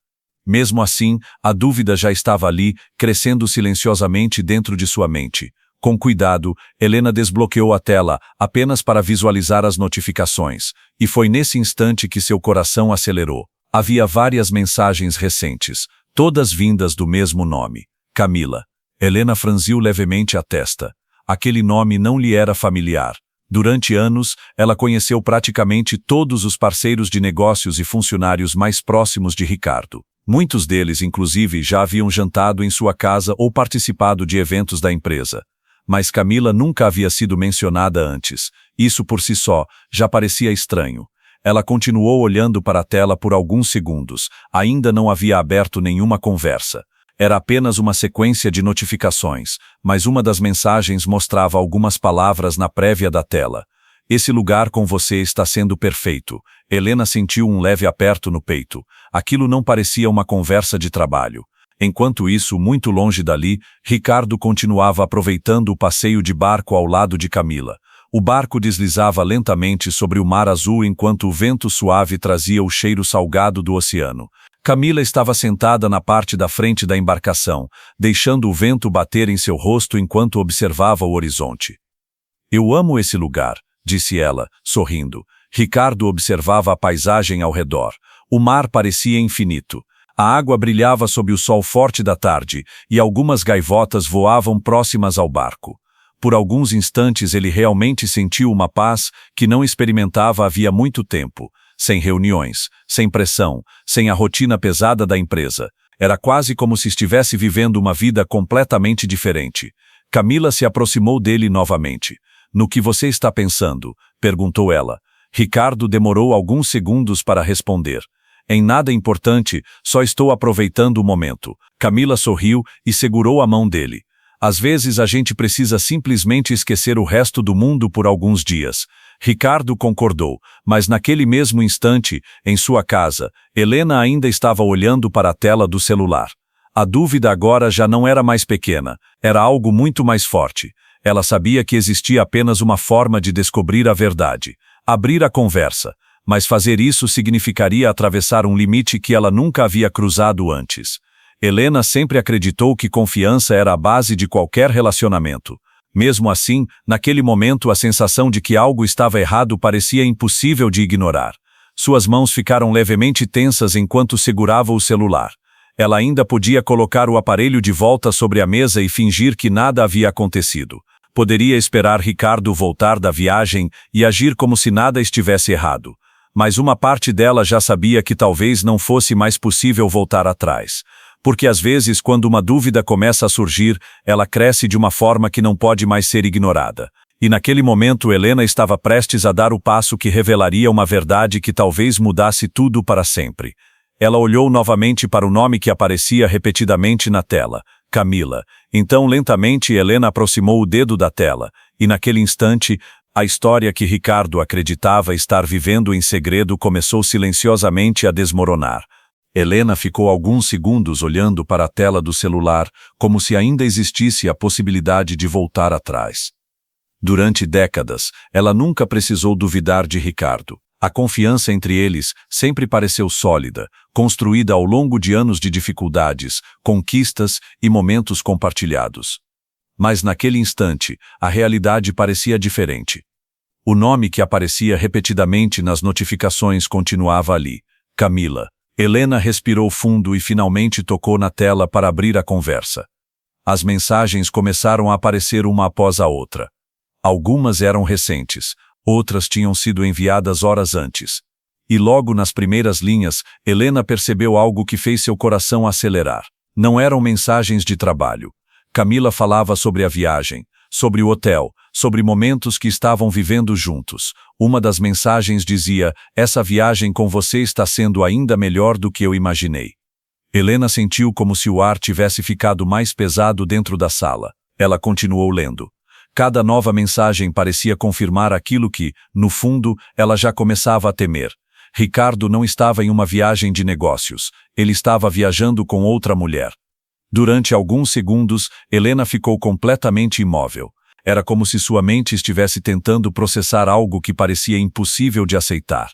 Mesmo assim, a dúvida já estava ali, crescendo silenciosamente dentro de sua mente. Com cuidado, Helena desbloqueou a tela, apenas para visualizar as notificações, e foi nesse instante que seu coração acelerou. Havia várias mensagens recentes, todas vindas do mesmo nome, Camila. Helena franziu levemente a testa. Aquele nome não lhe era familiar. Durante anos, ela conheceu praticamente todos os parceiros de negócios e funcionários mais próximos de Ricardo. Muitos deles, inclusive, já haviam jantado em sua casa ou participado de eventos da empresa. Mas Camila nunca havia sido mencionada antes. Isso por si só já parecia estranho. Ela continuou olhando para a tela por alguns segundos. Ainda não havia aberto nenhuma conversa. Era apenas uma sequência de notificações, mas uma das mensagens mostrava algumas palavras na prévia da tela. Esse lugar com você está sendo perfeito. Helena sentiu um leve aperto no peito. Aquilo não parecia uma conversa de trabalho. Enquanto isso, muito longe dali, Ricardo continuava aproveitando o passeio de barco ao lado de Camila. O barco deslizava lentamente sobre o mar azul enquanto o vento suave trazia o cheiro salgado do oceano. Camila estava sentada na parte da frente da embarcação, deixando o vento bater em seu rosto enquanto observava o horizonte. Eu amo esse lugar, disse ela, sorrindo. Ricardo observava a paisagem ao redor. O mar parecia infinito. A água brilhava sob o sol forte da tarde e algumas gaivotas voavam próximas ao barco. Por alguns instantes ele realmente sentiu uma paz que não experimentava havia muito tempo. Sem reuniões, sem pressão, sem a rotina pesada da empresa. Era quase como se estivesse vivendo uma vida completamente diferente. Camila se aproximou dele novamente. No que você está pensando? Perguntou ela. Ricardo demorou alguns segundos para responder. Em nada importante, só estou aproveitando o momento. Camila sorriu e segurou a mão dele. Às vezes a gente precisa simplesmente esquecer o resto do mundo por alguns dias. Ricardo concordou, mas naquele mesmo instante, em sua casa, Helena ainda estava olhando para a tela do celular. A dúvida agora já não era mais pequena, era algo muito mais forte. Ela sabia que existia apenas uma forma de descobrir a verdade. Abrir a conversa. Mas fazer isso significaria atravessar um limite que ela nunca havia cruzado antes. Helena sempre acreditou que confiança era a base de qualquer relacionamento. Mesmo assim, naquele momento a sensação de que algo estava errado parecia impossível de ignorar. Suas mãos ficaram levemente tensas enquanto segurava o celular. Ela ainda podia colocar o aparelho de volta sobre a mesa e fingir que nada havia acontecido. Poderia esperar Ricardo voltar da viagem e agir como se nada estivesse errado. Mas uma parte dela já sabia que talvez não fosse mais possível voltar atrás. Porque às vezes, quando uma dúvida começa a surgir, ela cresce de uma forma que não pode mais ser ignorada. E naquele momento Helena estava prestes a dar o passo que revelaria uma verdade que talvez mudasse tudo para sempre. Ela olhou novamente para o nome que aparecia repetidamente na tela, Camila. Então lentamente Helena aproximou o dedo da tela, e naquele instante, a história que Ricardo acreditava estar vivendo em segredo começou silenciosamente a desmoronar. Helena ficou alguns segundos olhando para a tela do celular, como se ainda existisse a possibilidade de voltar atrás. Durante décadas, ela nunca precisou duvidar de Ricardo. A confiança entre eles sempre pareceu sólida, construída ao longo de anos de dificuldades, conquistas e momentos compartilhados. Mas naquele instante, a realidade parecia diferente. O nome que aparecia repetidamente nas notificações continuava ali, Camila. Helena respirou fundo e finalmente tocou na tela para abrir a conversa. As mensagens começaram a aparecer uma após a outra. Algumas eram recentes, outras tinham sido enviadas horas antes. E logo nas primeiras linhas, Helena percebeu algo que fez seu coração acelerar. Não eram mensagens de trabalho. Camila falava sobre a viagem, sobre o hotel, sobre momentos que estavam vivendo juntos. Uma das mensagens dizia: "Essa viagem com você está sendo ainda melhor do que eu imaginei." Helena sentiu como se o ar tivesse ficado mais pesado dentro da sala. Ela continuou lendo. Cada nova mensagem parecia confirmar aquilo que, no fundo, ela já começava a temer. Ricardo não estava em uma viagem de negócios. Ele estava viajando com outra mulher. Durante alguns segundos, Helena ficou completamente imóvel. Era como se sua mente estivesse tentando processar algo que parecia impossível de aceitar.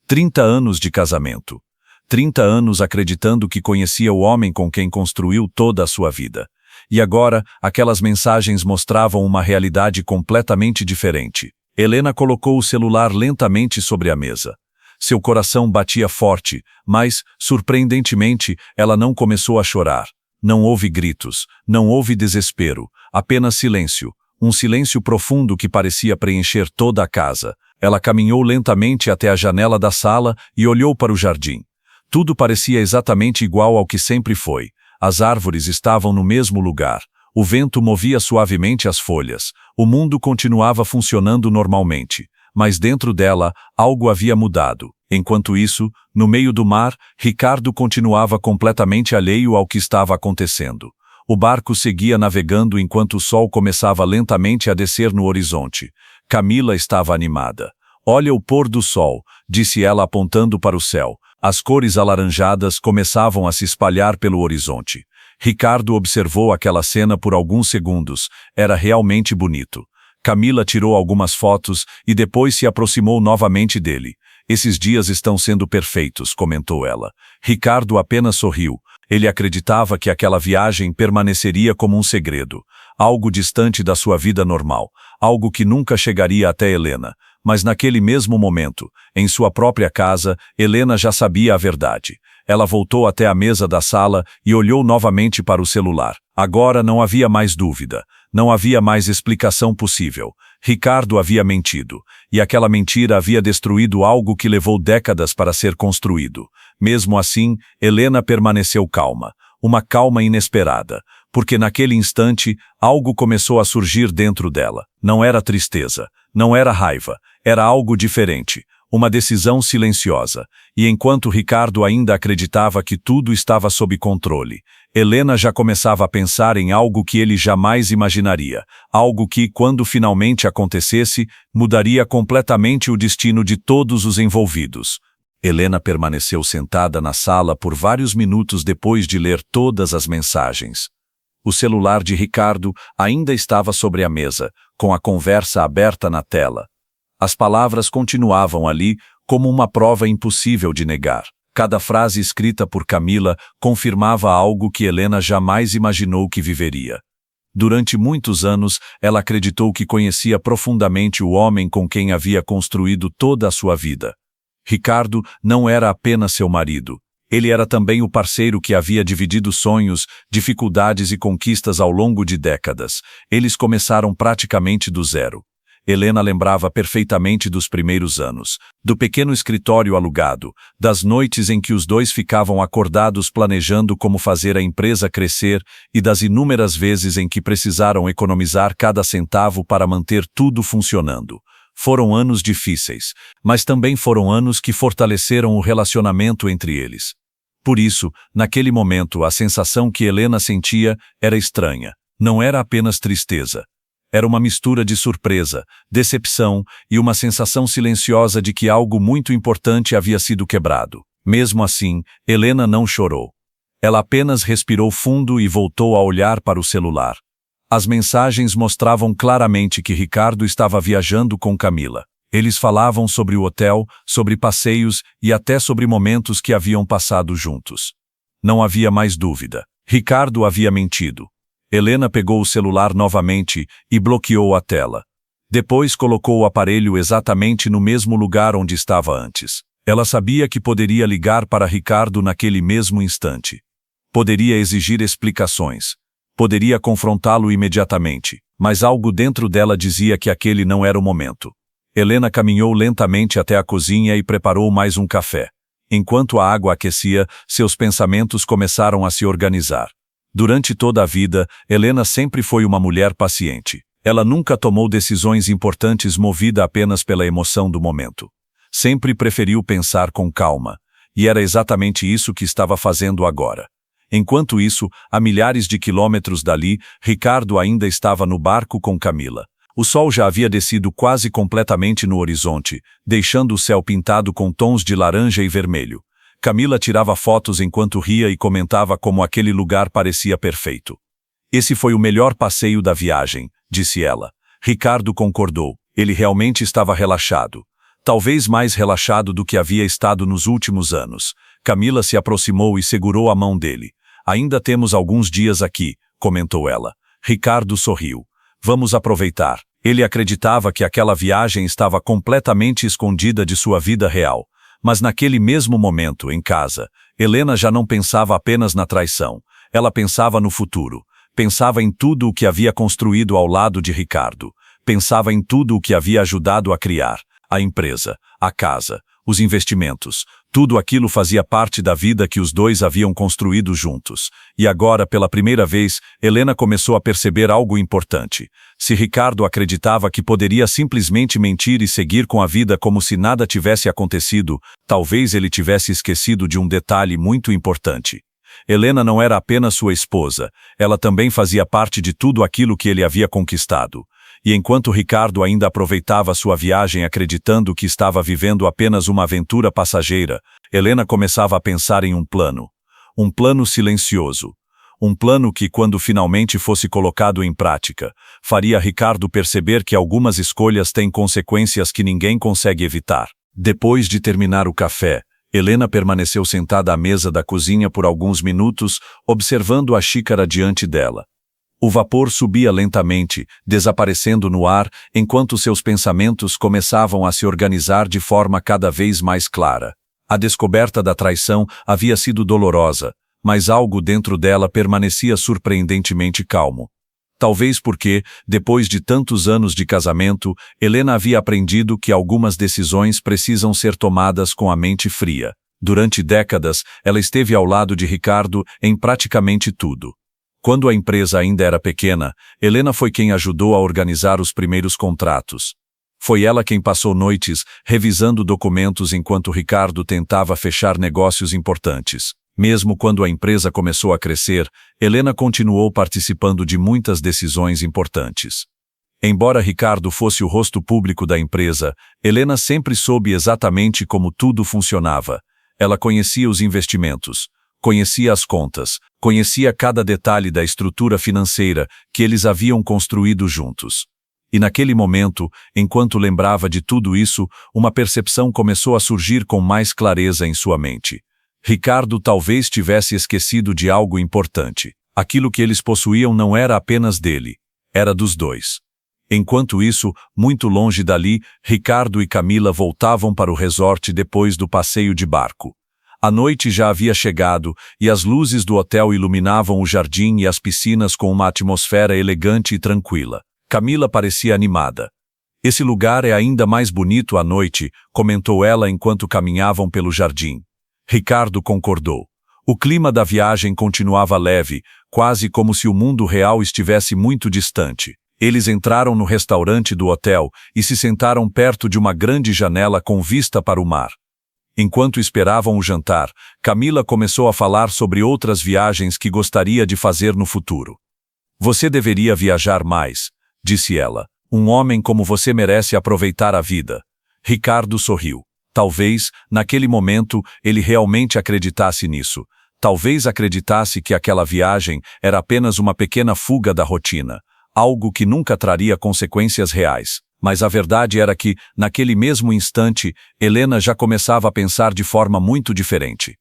30 anos de casamento. 30 anos acreditando que conhecia o homem com quem construiu toda a sua vida. E agora, aquelas mensagens mostravam uma realidade completamente diferente. Helena colocou o celular lentamente sobre a mesa. Seu coração batia forte, mas, surpreendentemente, ela não começou a chorar. Não houve gritos, não houve desespero, apenas silêncio. Um silêncio profundo que parecia preencher toda a casa. Ela caminhou lentamente até a janela da sala e olhou para o jardim. Tudo parecia exatamente igual ao que sempre foi. As árvores estavam no mesmo lugar. O vento movia suavemente as folhas. O mundo continuava funcionando normalmente. mas dentro dela, algo havia mudado. Enquanto isso, no meio do mar, Ricardo continuava completamente alheio ao que estava acontecendo. O barco seguia navegando enquanto o sol começava lentamente a descer no horizonte. Camila estava animada. "Olha o pôr do sol", disse ela apontando para o céu. As cores alaranjadas começavam a se espalhar pelo horizonte. Ricardo observou aquela cena por alguns segundos. Era realmente bonito. Camila tirou algumas fotos e depois se aproximou novamente dele. "Esses dias estão sendo perfeitos", comentou ela. Ricardo apenas sorriu. Ele acreditava que aquela viagem permaneceria como um segredo, algo distante da sua vida normal, algo que nunca chegaria até Helena. Mas naquele mesmo momento, em sua própria casa, Helena já sabia a verdade. Ela voltou até a mesa da sala e olhou novamente para o celular. Agora não havia mais dúvida. Não havia mais explicação possível. Ricardo havia mentido, e aquela mentira havia destruído algo que levou décadas para ser construído. Mesmo assim, Helena permaneceu calma, uma calma inesperada, porque naquele instante algo começou a surgir dentro dela. Não era tristeza, não era raiva, era algo diferente, uma decisão silenciosa. E enquanto Ricardo ainda acreditava que tudo estava sob controle, Helena já começava a pensar em algo que ele jamais imaginaria, algo que, quando finalmente acontecesse, mudaria completamente o destino de todos os envolvidos. Helena permaneceu sentada na sala por vários minutos depois de ler todas as mensagens. O celular de Ricardo ainda estava sobre a mesa, com a conversa aberta na tela. As palavras continuavam ali como uma prova impossível de negar. Cada frase escrita por Camila confirmava algo que Helena jamais imaginou que viveria. Durante muitos anos, ela acreditou que conhecia profundamente o homem com quem havia construído toda a sua vida. Ricardo não era apenas seu marido. Ele era também o parceiro que havia dividido sonhos, dificuldades e conquistas ao longo de décadas. Eles começaram praticamente do zero. Helena lembrava perfeitamente dos primeiros anos, do pequeno escritório alugado, das noites em que os dois ficavam acordados planejando como fazer a empresa crescer e das inúmeras vezes em que precisaram economizar cada centavo para manter tudo funcionando. Foram anos difíceis, mas também foram anos que fortaleceram o relacionamento entre eles. Por isso, naquele momento, a sensação que Helena sentia era estranha. Não era apenas tristeza. Era uma mistura de surpresa, decepção e uma sensação silenciosa de que algo muito importante havia sido quebrado. Mesmo assim, Helena não chorou. Ela apenas respirou fundo e voltou a olhar para o celular. As mensagens mostravam claramente que Ricardo estava viajando com Camila. Eles falavam sobre o hotel, sobre passeios e até sobre momentos que haviam passado juntos. Não havia mais dúvida. Ricardo havia mentido. Helena pegou o celular novamente e bloqueou a tela. Depois colocou o aparelho exatamente no mesmo lugar onde estava antes. Ela sabia que poderia ligar para Ricardo naquele mesmo instante. Poderia exigir explicações. Poderia confrontá-lo imediatamente, mas algo dentro dela dizia que aquele não era o momento. Helena caminhou lentamente até a cozinha e preparou mais um café. Enquanto a água aquecia, seus pensamentos começaram a se organizar. Durante toda a vida, Helena sempre foi uma mulher paciente. Ela nunca tomou decisões importantes movida apenas pela emoção do momento. Sempre preferiu pensar com calma, e era exatamente isso que estava fazendo agora. Enquanto isso, a milhares de quilômetros dali, Ricardo ainda estava no barco com Camila. O sol já havia descido quase completamente no horizonte, deixando o céu pintado com tons de laranja e vermelho. Camila tirava fotos enquanto ria e comentava como aquele lugar parecia perfeito. "Esse foi o melhor passeio da viagem", disse ela. Ricardo concordou. Ele realmente estava relaxado. Talvez mais relaxado do que havia estado nos últimos anos. Camila se aproximou e segurou a mão dele. "Ainda temos alguns dias aqui", comentou ela. Ricardo sorriu. "Vamos aproveitar." Ele acreditava que aquela viagem estava completamente escondida de sua vida real. Mas naquele mesmo momento, em casa, Helena já não pensava apenas na traição. Ela pensava no futuro. Pensava em tudo o que havia construído ao lado de Ricardo. Pensava em tudo o que havia ajudado a criar. A empresa, a casa, os investimentos. Tudo aquilo fazia parte da vida que os dois haviam construído juntos. E agora, pela primeira vez, Helena começou a perceber algo importante. Se Ricardo acreditava que poderia simplesmente mentir e seguir com a vida como se nada tivesse acontecido, talvez ele tivesse esquecido de um detalhe muito importante. Helena não era apenas sua esposa, ela também fazia parte de tudo aquilo que ele havia conquistado. E enquanto Ricardo ainda aproveitava sua viagem acreditando que estava vivendo apenas uma aventura passageira, Helena começava a pensar em um plano. Um plano silencioso. Um plano que, quando finalmente fosse colocado em prática, faria Ricardo perceber que algumas escolhas têm consequências que ninguém consegue evitar. Depois de terminar o café, Helena permaneceu sentada à mesa da cozinha por alguns minutos, observando a xícara diante dela. O vapor subia lentamente, desaparecendo no ar, enquanto seus pensamentos começavam a se organizar de forma cada vez mais clara. A descoberta da traição havia sido dolorosa, mas algo dentro dela permanecia surpreendentemente calmo. Talvez porque, depois de tantos anos de casamento, Helena havia aprendido que algumas decisões precisam ser tomadas com a mente fria. Durante décadas, ela esteve ao lado de Ricardo em praticamente tudo. Quando a empresa ainda era pequena, Helena foi quem ajudou a organizar os primeiros contratos. Foi ela quem passou noites revisando documentos enquanto Ricardo tentava fechar negócios importantes. Mesmo quando a empresa começou a crescer, Helena continuou participando de muitas decisões importantes. Embora Ricardo fosse o rosto público da empresa, Helena sempre soube exatamente como tudo funcionava. Ela conhecia os investimentos, conhecia as contas, conhecia cada detalhe da estrutura financeira que eles haviam construído juntos. E naquele momento, enquanto lembrava de tudo isso, uma percepção começou a surgir com mais clareza em sua mente. Ricardo talvez tivesse esquecido de algo importante. Aquilo que eles possuíam não era apenas dele, era dos dois. Enquanto isso, muito longe dali, Ricardo e Camila voltavam para o resort depois do passeio de barco. A noite já havia chegado e as luzes do hotel iluminavam o jardim e as piscinas com uma atmosfera elegante e tranquila. Camila parecia animada. "Esse lugar é ainda mais bonito à noite", comentou ela enquanto caminhavam pelo jardim. Ricardo concordou. O clima da viagem continuava leve, quase como se o mundo real estivesse muito distante. Eles entraram no restaurante do hotel e se sentaram perto de uma grande janela com vista para o mar. Enquanto esperavam o jantar, Camila começou a falar sobre outras viagens que gostaria de fazer no futuro. "Você deveria viajar mais", disse ela. "Um homem como você merece aproveitar a vida." Ricardo sorriu. Talvez, naquele momento, ele realmente acreditasse nisso. Talvez acreditasse que aquela viagem era apenas uma pequena fuga da rotina, algo que nunca traria consequências reais. Mas a verdade era que, naquele mesmo instante, Helena já começava a pensar de forma muito diferente.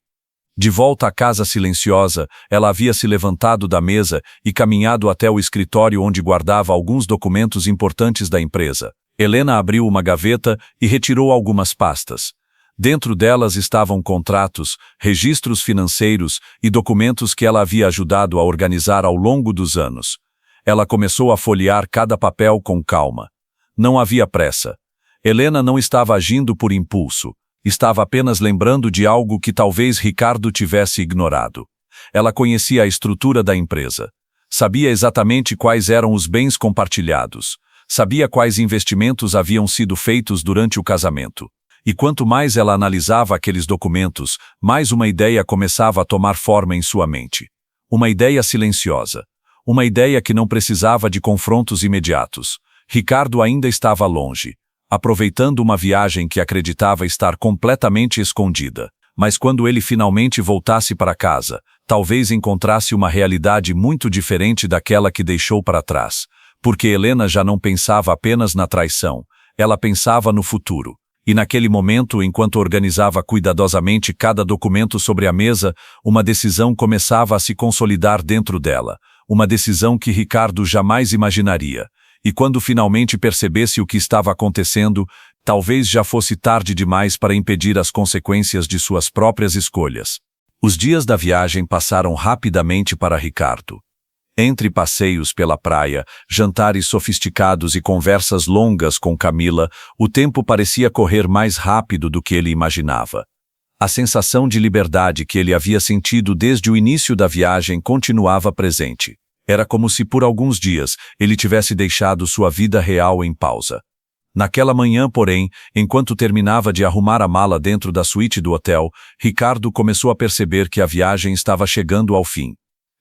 De volta à casa silenciosa, ela havia se levantado da mesa e caminhado até o escritório onde guardava alguns documentos importantes da empresa. Helena abriu uma gaveta e retirou algumas pastas. Dentro delas estavam contratos, registros financeiros e documentos que ela havia ajudado a organizar ao longo dos anos. Ela começou a folhear cada papel com calma. Não havia pressa. Helena não estava agindo por impulso. Estava apenas lembrando de algo que talvez Ricardo tivesse ignorado. Ela conhecia a estrutura da empresa. Sabia exatamente quais eram os bens compartilhados. Sabia quais investimentos haviam sido feitos durante o casamento. E quanto mais ela analisava aqueles documentos, mais uma ideia começava a tomar forma em sua mente. Uma ideia silenciosa. Uma ideia que não precisava de confrontos imediatos. Ricardo ainda estava longe, aproveitando uma viagem que acreditava estar completamente escondida. Mas quando ele finalmente voltasse para casa, talvez encontrasse uma realidade muito diferente daquela que deixou para trás. Porque Helena já não pensava apenas na traição, ela pensava no futuro. E naquele momento, enquanto organizava cuidadosamente cada documento sobre a mesa, uma decisão começava a se consolidar dentro dela. Uma decisão que Ricardo jamais imaginaria. E quando finalmente percebesse o que estava acontecendo, talvez já fosse tarde demais para impedir as consequências de suas próprias escolhas. Os dias da viagem passaram rapidamente para Ricardo. Entre passeios pela praia, jantares sofisticados e conversas longas com Camila, o tempo parecia correr mais rápido do que ele imaginava. A sensação de liberdade que ele havia sentido desde o início da viagem continuava presente. Era como se por alguns dias ele tivesse deixado sua vida real em pausa. Naquela manhã, porém, enquanto terminava de arrumar a mala dentro da suíte do hotel, Ricardo começou a perceber que a viagem estava chegando ao fim.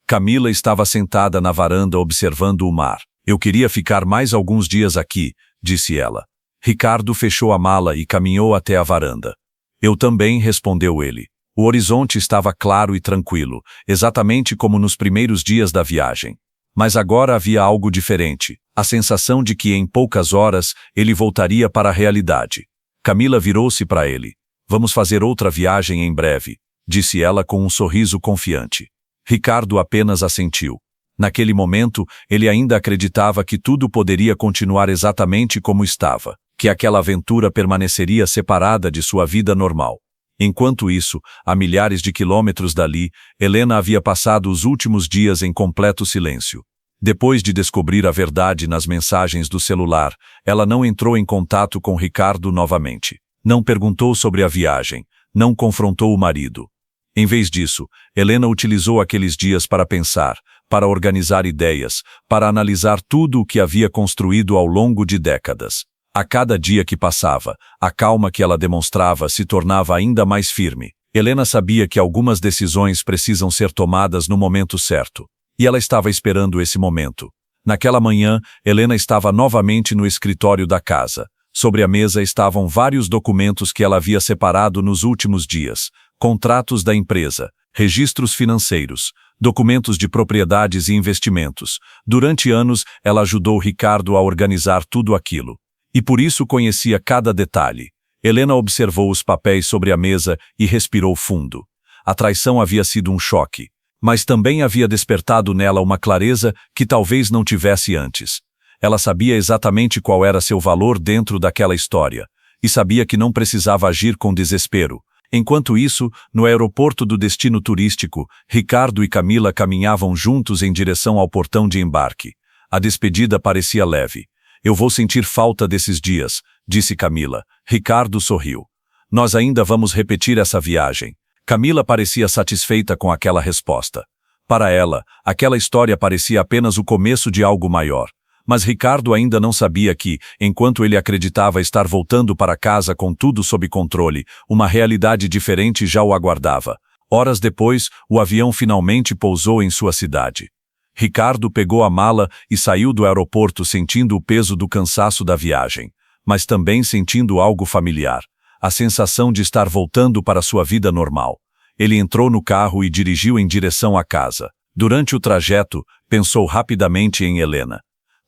Camila estava sentada na varanda observando o mar. Eu queria ficar mais alguns dias aqui, disse ela. Ricardo fechou a mala e caminhou até a varanda. Eu também, respondeu ele. O horizonte estava claro e tranquilo, exatamente como nos primeiros dias da viagem. Mas agora havia algo diferente, a sensação de que em poucas horas ele voltaria para a realidade. Camila virou-se para ele. Vamos fazer outra viagem em breve, disse ela com um sorriso confiante. Ricardo apenas assentiu. Naquele momento, ele ainda acreditava que tudo poderia continuar exatamente como estava, que aquela aventura permaneceria separada de sua vida normal. Enquanto isso, a milhares de quilômetros dali, Helena havia passado os últimos dias em completo silêncio. Depois de descobrir a verdade nas mensagens do celular, ela não entrou em contato com Ricardo novamente. Não perguntou sobre a viagem, não confrontou o marido. Em vez disso, Helena utilizou aqueles dias para pensar, para organizar ideias, para analisar tudo o que havia construído ao longo de décadas. A cada dia que passava, a calma que ela demonstrava se tornava ainda mais firme. Helena sabia que algumas decisões precisam ser tomadas no momento certo. E ela estava esperando esse momento. Naquela manhã, Helena estava novamente no escritório da casa. Sobre a mesa estavam vários documentos que ela havia separado nos últimos dias. Contratos da empresa, registros financeiros, documentos de propriedades e investimentos. Durante anos, ela ajudou Ricardo a organizar tudo aquilo. E por isso conhecia cada detalhe. Helena observou os papéis sobre a mesa e respirou fundo. A traição havia sido um choque, mas também havia despertado nela uma clareza que talvez não tivesse antes. Ela sabia exatamente qual era seu valor dentro daquela história, e sabia que não precisava agir com desespero. Enquanto isso, no aeroporto do destino turístico, Ricardo e Camila caminhavam juntos em direção ao portão de embarque. A despedida parecia leve. Eu vou sentir falta desses dias, disse Camila. Ricardo sorriu. Nós ainda vamos repetir essa viagem. Camila parecia satisfeita com aquela resposta. Para ela, aquela história parecia apenas o começo de algo maior. Mas Ricardo ainda não sabia que, enquanto ele acreditava estar voltando para casa com tudo sob controle, uma realidade diferente já o aguardava. Horas depois, o avião finalmente pousou em sua cidade. Ricardo pegou a mala e saiu do aeroporto sentindo o peso do cansaço da viagem, mas também sentindo algo familiar, a sensação de estar voltando para sua vida normal. Ele entrou no carro e dirigiu em direção à casa. Durante o trajeto, pensou rapidamente em Helena.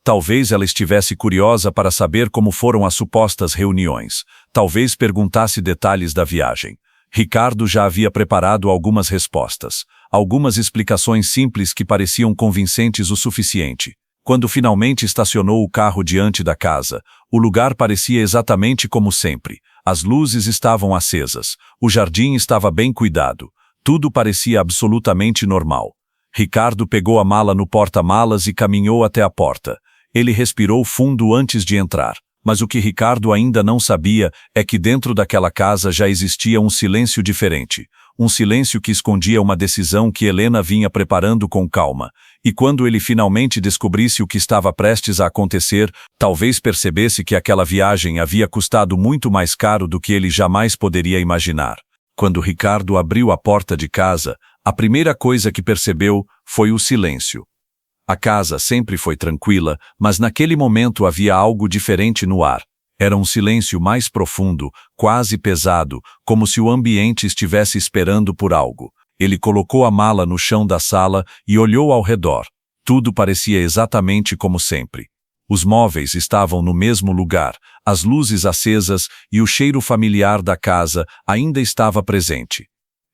Talvez ela estivesse curiosa para saber como foram as supostas reuniões. Talvez perguntasse detalhes da viagem. Ricardo já havia preparado algumas respostas, algumas explicações simples que pareciam convincentes o suficiente. Quando finalmente estacionou o carro diante da casa, o lugar parecia exatamente como sempre. As luzes estavam acesas, o jardim estava bem cuidado, tudo parecia absolutamente normal. Ricardo pegou a mala no porta-malas e caminhou até a porta. Ele respirou fundo antes de entrar. Mas o que Ricardo ainda não sabia é que dentro daquela casa já existia um silêncio diferente. Um silêncio que escondia uma decisão que Helena vinha preparando com calma. E quando ele finalmente descobrisse o que estava prestes a acontecer, talvez percebesse que aquela viagem havia custado muito mais caro do que ele jamais poderia imaginar. Quando Ricardo abriu a porta de casa, a primeira coisa que percebeu foi o silêncio. A casa sempre foi tranquila, mas naquele momento havia algo diferente no ar. Era um silêncio mais profundo, quase pesado, como se o ambiente estivesse esperando por algo. Ele colocou a mala no chão da sala e olhou ao redor. Tudo parecia exatamente como sempre. Os móveis estavam no mesmo lugar, as luzes acesas e o cheiro familiar da casa ainda estava presente.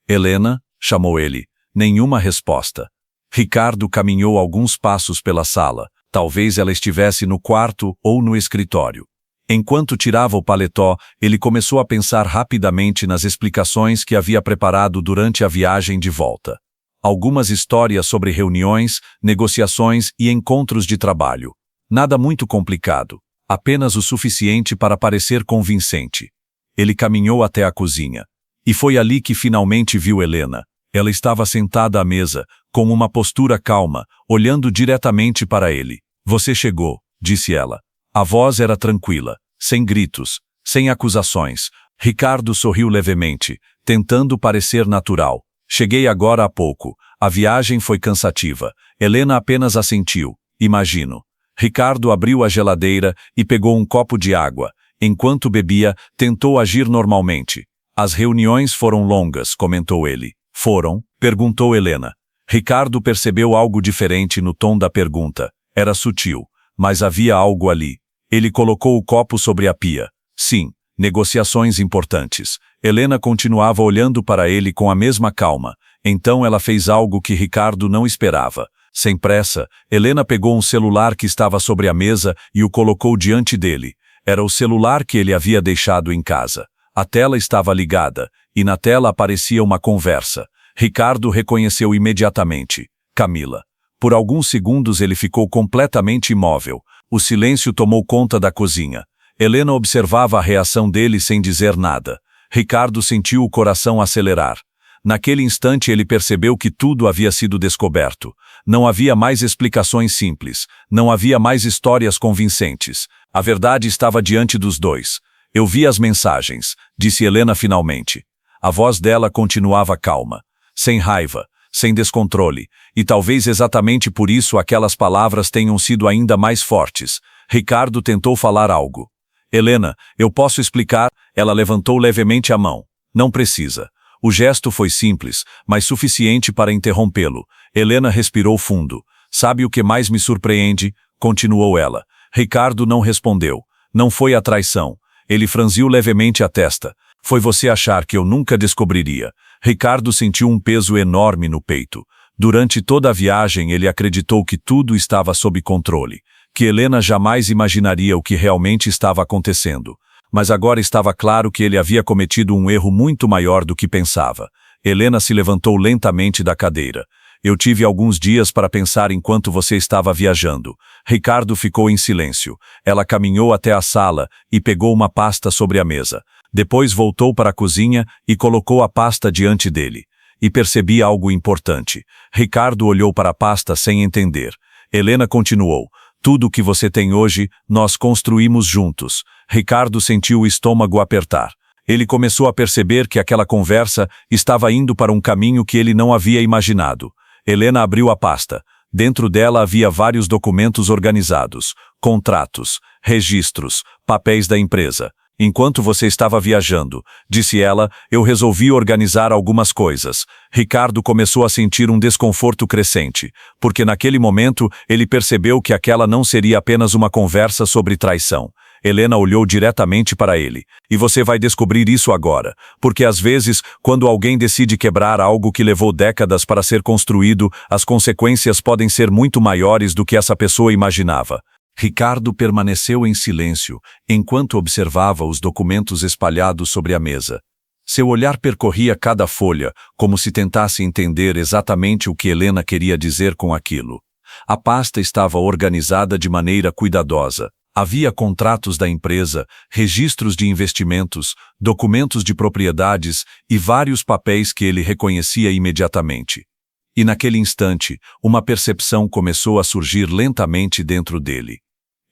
Helena, chamou ele. Nenhuma resposta. Ricardo caminhou alguns passos pela sala. Talvez ela estivesse no quarto ou no escritório. Enquanto tirava o paletó, ele começou a pensar rapidamente nas explicações que havia preparado durante a viagem de volta. Algumas histórias sobre reuniões, negociações e encontros de trabalho. Nada muito complicado, apenas o suficiente para parecer convincente. Ele caminhou até a cozinha. E foi ali que finalmente viu Helena. Ela estava sentada à mesa, com uma postura calma, olhando diretamente para ele. Você chegou, disse ela. A voz era tranquila, sem gritos, sem acusações. Ricardo sorriu levemente, tentando parecer natural. Cheguei agora há pouco. A viagem foi cansativa. Helena apenas assentiu. Imagino. Ricardo abriu a geladeira e pegou um copo de água. Enquanto bebia, tentou agir normalmente. As reuniões foram longas, comentou ele. Foram? Perguntou Helena. Ricardo percebeu algo diferente no tom da pergunta. Era sutil, mas havia algo ali. Ele colocou o copo sobre a pia. Sim, negociações importantes. Helena continuava olhando para ele com a mesma calma. Então ela fez algo que Ricardo não esperava. Sem pressa, Helena pegou um celular que estava sobre a mesa e o colocou diante dele. Era o celular que ele havia deixado em casa. A tela estava ligada, e na tela aparecia uma conversa. Ricardo reconheceu imediatamente. Camila. Por alguns segundos ele ficou completamente imóvel. O silêncio tomou conta da cozinha. Helena observava a reação dele sem dizer nada. Ricardo sentiu o coração acelerar. Naquele instante ele percebeu que tudo havia sido descoberto. Não havia mais explicações simples. Não havia mais histórias convincentes. A verdade estava diante dos dois. Eu vi as mensagens, disse Helena finalmente. A voz dela continuava calma, sem raiva, sem descontrole, e talvez exatamente por isso aquelas palavras tenham sido ainda mais fortes. Ricardo tentou falar algo. Helena, eu posso explicar? Ela levantou levemente a mão. Não precisa. O gesto foi simples, mas suficiente para interrompê-lo. Helena respirou fundo. Sabe o que mais me surpreende? Continuou ela. Ricardo não respondeu. Não foi a traição. Ele franziu levemente a testa. Foi você achar que eu nunca descobriria. Ricardo sentiu um peso enorme no peito. Durante toda a viagem ele acreditou que tudo estava sob controle, que Helena jamais imaginaria o que realmente estava acontecendo. Mas agora estava claro que ele havia cometido um erro muito maior do que pensava. Helena se levantou lentamente da cadeira. Eu tive alguns dias para pensar enquanto você estava viajando. Ricardo ficou em silêncio. Ela caminhou até a sala e pegou uma pasta sobre a mesa. Depois voltou para a cozinha e colocou a pasta diante dele. E percebi algo importante. Ricardo olhou para a pasta sem entender. Helena continuou. Tudo o que você tem hoje, nós construímos juntos. Ricardo sentiu o estômago apertar. Ele começou a perceber que aquela conversa estava indo para um caminho que ele não havia imaginado. Helena abriu a pasta. Dentro dela havia vários documentos organizados, contratos, registros, papéis da empresa. Enquanto você estava viajando, disse ela, eu resolvi organizar algumas coisas. Ricardo começou a sentir um desconforto crescente, porque naquele momento ele percebeu que aquela não seria apenas uma conversa sobre traição. Helena olhou diretamente para ele. E você vai descobrir isso agora, porque às vezes, quando alguém decide quebrar algo que levou décadas para ser construído, as consequências podem ser muito maiores do que essa pessoa imaginava. Ricardo permaneceu em silêncio, enquanto observava os documentos espalhados sobre a mesa. Seu olhar percorria cada folha, como se tentasse entender exatamente o que Helena queria dizer com aquilo. A pasta estava organizada de maneira cuidadosa. Havia contratos da empresa, registros de investimentos, documentos de propriedades e vários papéis que ele reconhecia imediatamente. E naquele instante, uma percepção começou a surgir lentamente dentro dele.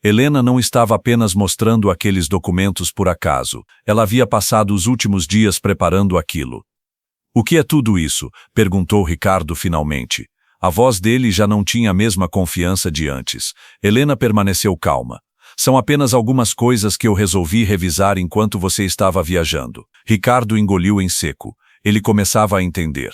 Helena não estava apenas mostrando aqueles documentos por acaso. Ela havia passado os últimos dias preparando aquilo. O que é tudo isso? Perguntou Ricardo finalmente. A voz dele já não tinha a mesma confiança de antes. Helena permaneceu calma. São apenas algumas coisas que eu resolvi revisar enquanto você estava viajando. Ricardo engoliu em seco. Ele começava a entender.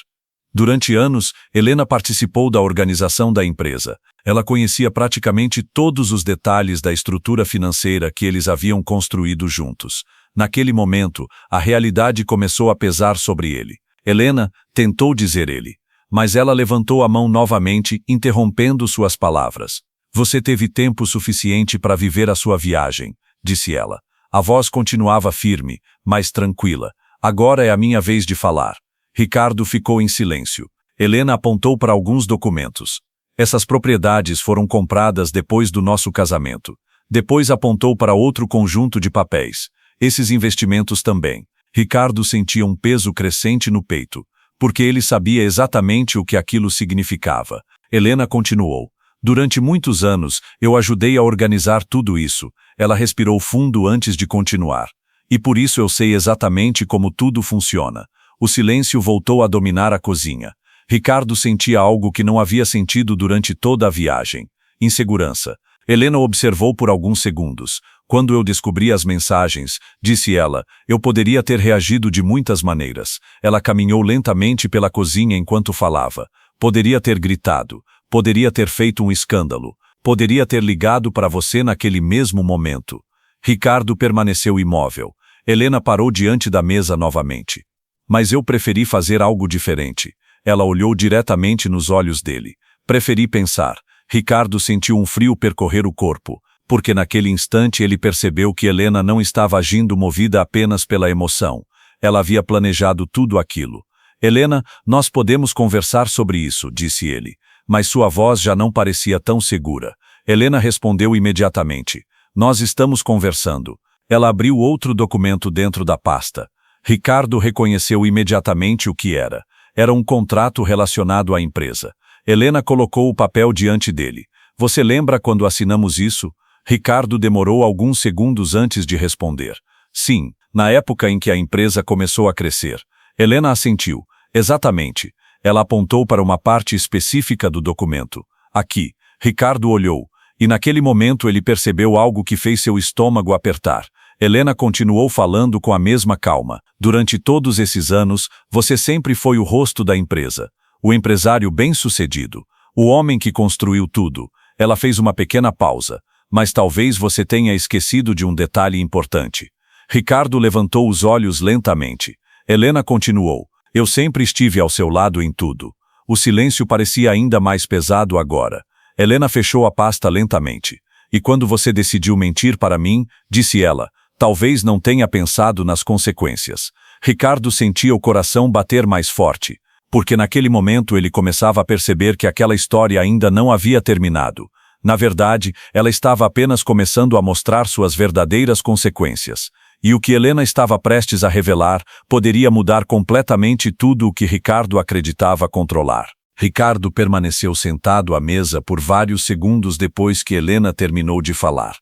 Durante anos, Helena participou da organização da empresa. Ela conhecia praticamente todos os detalhes da estrutura financeira que eles haviam construído juntos. Naquele momento, a realidade começou a pesar sobre ele. Helena, tentou dizer ele. Mas ela levantou a mão novamente, interrompendo suas palavras. Você teve tempo suficiente para viver a sua viagem, disse ela. A voz continuava firme, mas tranquila. Agora é a minha vez de falar. Ricardo ficou em silêncio. Helena apontou para alguns documentos. Essas propriedades foram compradas depois do nosso casamento. Depois apontou para outro conjunto de papéis. Esses investimentos também. Ricardo sentia um peso crescente no peito, porque ele sabia exatamente o que aquilo significava. Helena continuou. Durante muitos anos, eu ajudei a organizar tudo isso. Ela respirou fundo antes de continuar. E por isso eu sei exatamente como tudo funciona. O silêncio voltou a dominar a cozinha. Ricardo sentia algo que não havia sentido durante toda a viagem. Insegurança. Helena observou por alguns segundos. Quando eu descobri as mensagens, disse ela, eu poderia ter reagido de muitas maneiras. Ela caminhou lentamente pela cozinha enquanto falava. Poderia ter gritado. Poderia ter feito um escândalo. Poderia ter ligado para você naquele mesmo momento. Ricardo permaneceu imóvel. Helena parou diante da mesa novamente. Mas eu preferi fazer algo diferente. Ela olhou diretamente nos olhos dele. Preferi pensar. Ricardo sentiu um frio percorrer o corpo, porque naquele instante ele percebeu que Helena não estava agindo movida apenas pela emoção. Ela havia planejado tudo aquilo. Helena, nós podemos conversar sobre isso, disse ele. Mas sua voz já não parecia tão segura. Helena respondeu imediatamente. Nós estamos conversando. Ela abriu outro documento dentro da pasta. Ricardo reconheceu imediatamente o que era. Era um contrato relacionado à empresa. Helena colocou o papel diante dele. Você lembra quando assinamos isso? Ricardo demorou alguns segundos antes de responder. Sim, na época em que a empresa começou a crescer. Helena assentiu. Exatamente. Ela apontou para uma parte específica do documento. Aqui. Ricardo olhou. E naquele momento ele percebeu algo que fez seu estômago apertar. Helena continuou falando com a mesma calma. Durante todos esses anos, você sempre foi o rosto da empresa. O empresário bem-sucedido. O homem que construiu tudo. Ela fez uma pequena pausa. Mas talvez você tenha esquecido de um detalhe importante. Ricardo levantou os olhos lentamente. Helena continuou. Eu sempre estive ao seu lado em tudo. O silêncio parecia ainda mais pesado agora. Helena fechou a pasta lentamente. E quando você decidiu mentir para mim, disse ela, talvez não tenha pensado nas consequências. Ricardo sentia o coração bater mais forte, porque naquele momento ele começava a perceber que aquela história ainda não havia terminado. Na verdade, ela estava apenas começando a mostrar suas verdadeiras consequências. E o que Helena estava prestes a revelar poderia mudar completamente tudo o que Ricardo acreditava controlar. Ricardo permaneceu sentado à mesa por vários segundos depois que Helena terminou de falar.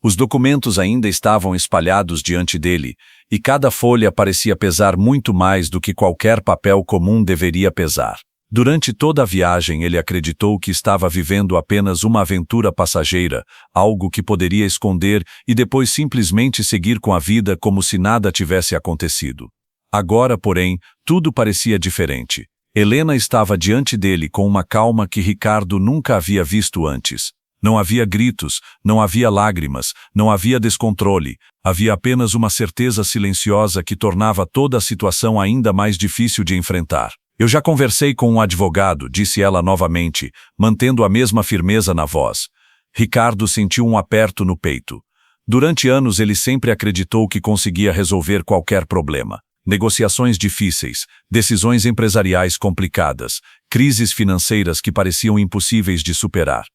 Os documentos ainda estavam espalhados diante dele, e cada folha parecia pesar muito mais do que qualquer papel comum deveria pesar. Durante toda a viagem ele acreditou que estava vivendo apenas uma aventura passageira, algo que poderia esconder e depois simplesmente seguir com a vida como se nada tivesse acontecido. Agora, porém, tudo parecia diferente. Helena estava diante dele com uma calma que Ricardo nunca havia visto antes. Não havia gritos, não havia lágrimas, não havia descontrole, havia apenas uma certeza silenciosa que tornava toda a situação ainda mais difícil de enfrentar. Eu já conversei com um advogado, disse ela novamente, mantendo a mesma firmeza na voz. Ricardo sentiu um aperto no peito. Durante anos ele sempre acreditou que conseguia resolver qualquer problema. Negociações difíceis, decisões empresariais complicadas, crises financeiras que pareciam impossíveis de superar.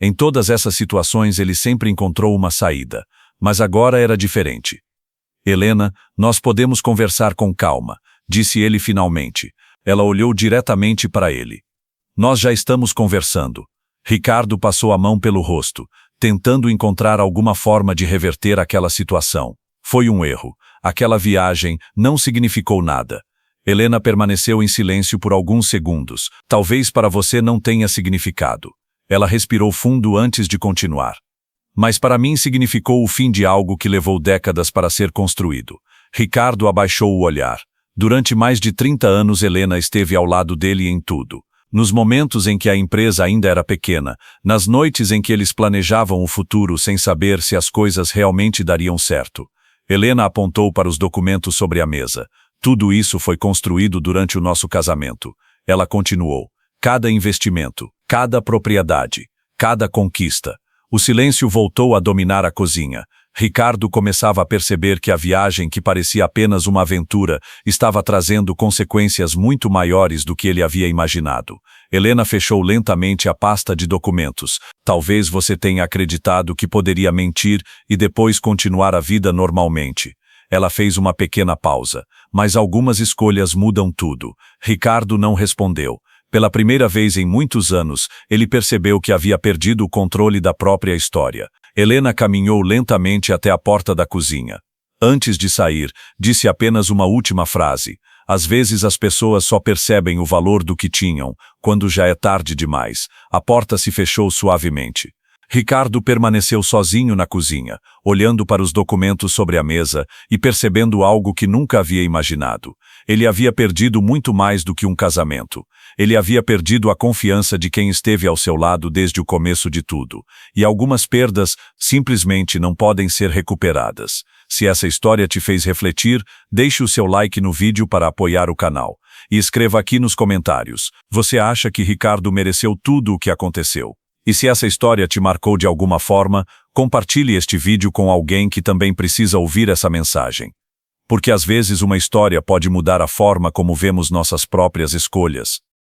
Em todas essas situações ele sempre encontrou uma saída, mas agora era diferente. Helena, nós podemos conversar com calma, disse ele finalmente. Ela olhou diretamente para ele. Nós já estamos conversando. Ricardo passou a mão pelo rosto, tentando encontrar alguma forma de reverter aquela situação. Foi um erro. Aquela viagem não significou nada. Helena permaneceu em silêncio por alguns segundos. Talvez para você não tenha significado. Ela respirou fundo antes de continuar. Mas para mim significou o fim de algo que levou décadas para ser construído. Ricardo abaixou o olhar. Durante mais de 30 anos Helena esteve ao lado dele em tudo. Nos momentos em que a empresa ainda era pequena, nas noites em que eles planejavam o futuro sem saber se as coisas realmente dariam certo. Helena apontou para os documentos sobre a mesa. Tudo isso foi construído durante o nosso casamento. Ela continuou. Cada investimento, cada propriedade, cada conquista. O silêncio voltou a dominar a cozinha. Ricardo começava a perceber que a viagem, que parecia apenas uma aventura, estava trazendo consequências muito maiores do que ele havia imaginado. Helena fechou lentamente a pasta de documentos. Talvez você tenha acreditado que poderia mentir e depois continuar a vida normalmente. Ela fez uma pequena pausa. Mas algumas escolhas mudam tudo. Ricardo não respondeu. Pela primeira vez em muitos anos, ele percebeu que havia perdido o controle da própria história. Helena caminhou lentamente até a porta da cozinha. Antes de sair, disse apenas uma última frase. Às vezes as pessoas só percebem o valor do que tinham, quando já é tarde demais. A porta se fechou suavemente. Ricardo permaneceu sozinho na cozinha, olhando para os documentos sobre a mesa e percebendo algo que nunca havia imaginado. Ele havia perdido muito mais do que um casamento. Ele havia perdido a confiança de quem esteve ao seu lado desde o começo de tudo. E algumas perdas simplesmente não podem ser recuperadas. Se essa história te fez refletir, deixe o seu like no vídeo para apoiar o canal. E escreva aqui nos comentários. Você acha que Ricardo mereceu tudo o que aconteceu? E se essa história te marcou de alguma forma, compartilhe este vídeo com alguém que também precisa ouvir essa mensagem. Porque às vezes uma história pode mudar a forma como vemos nossas próprias escolhas.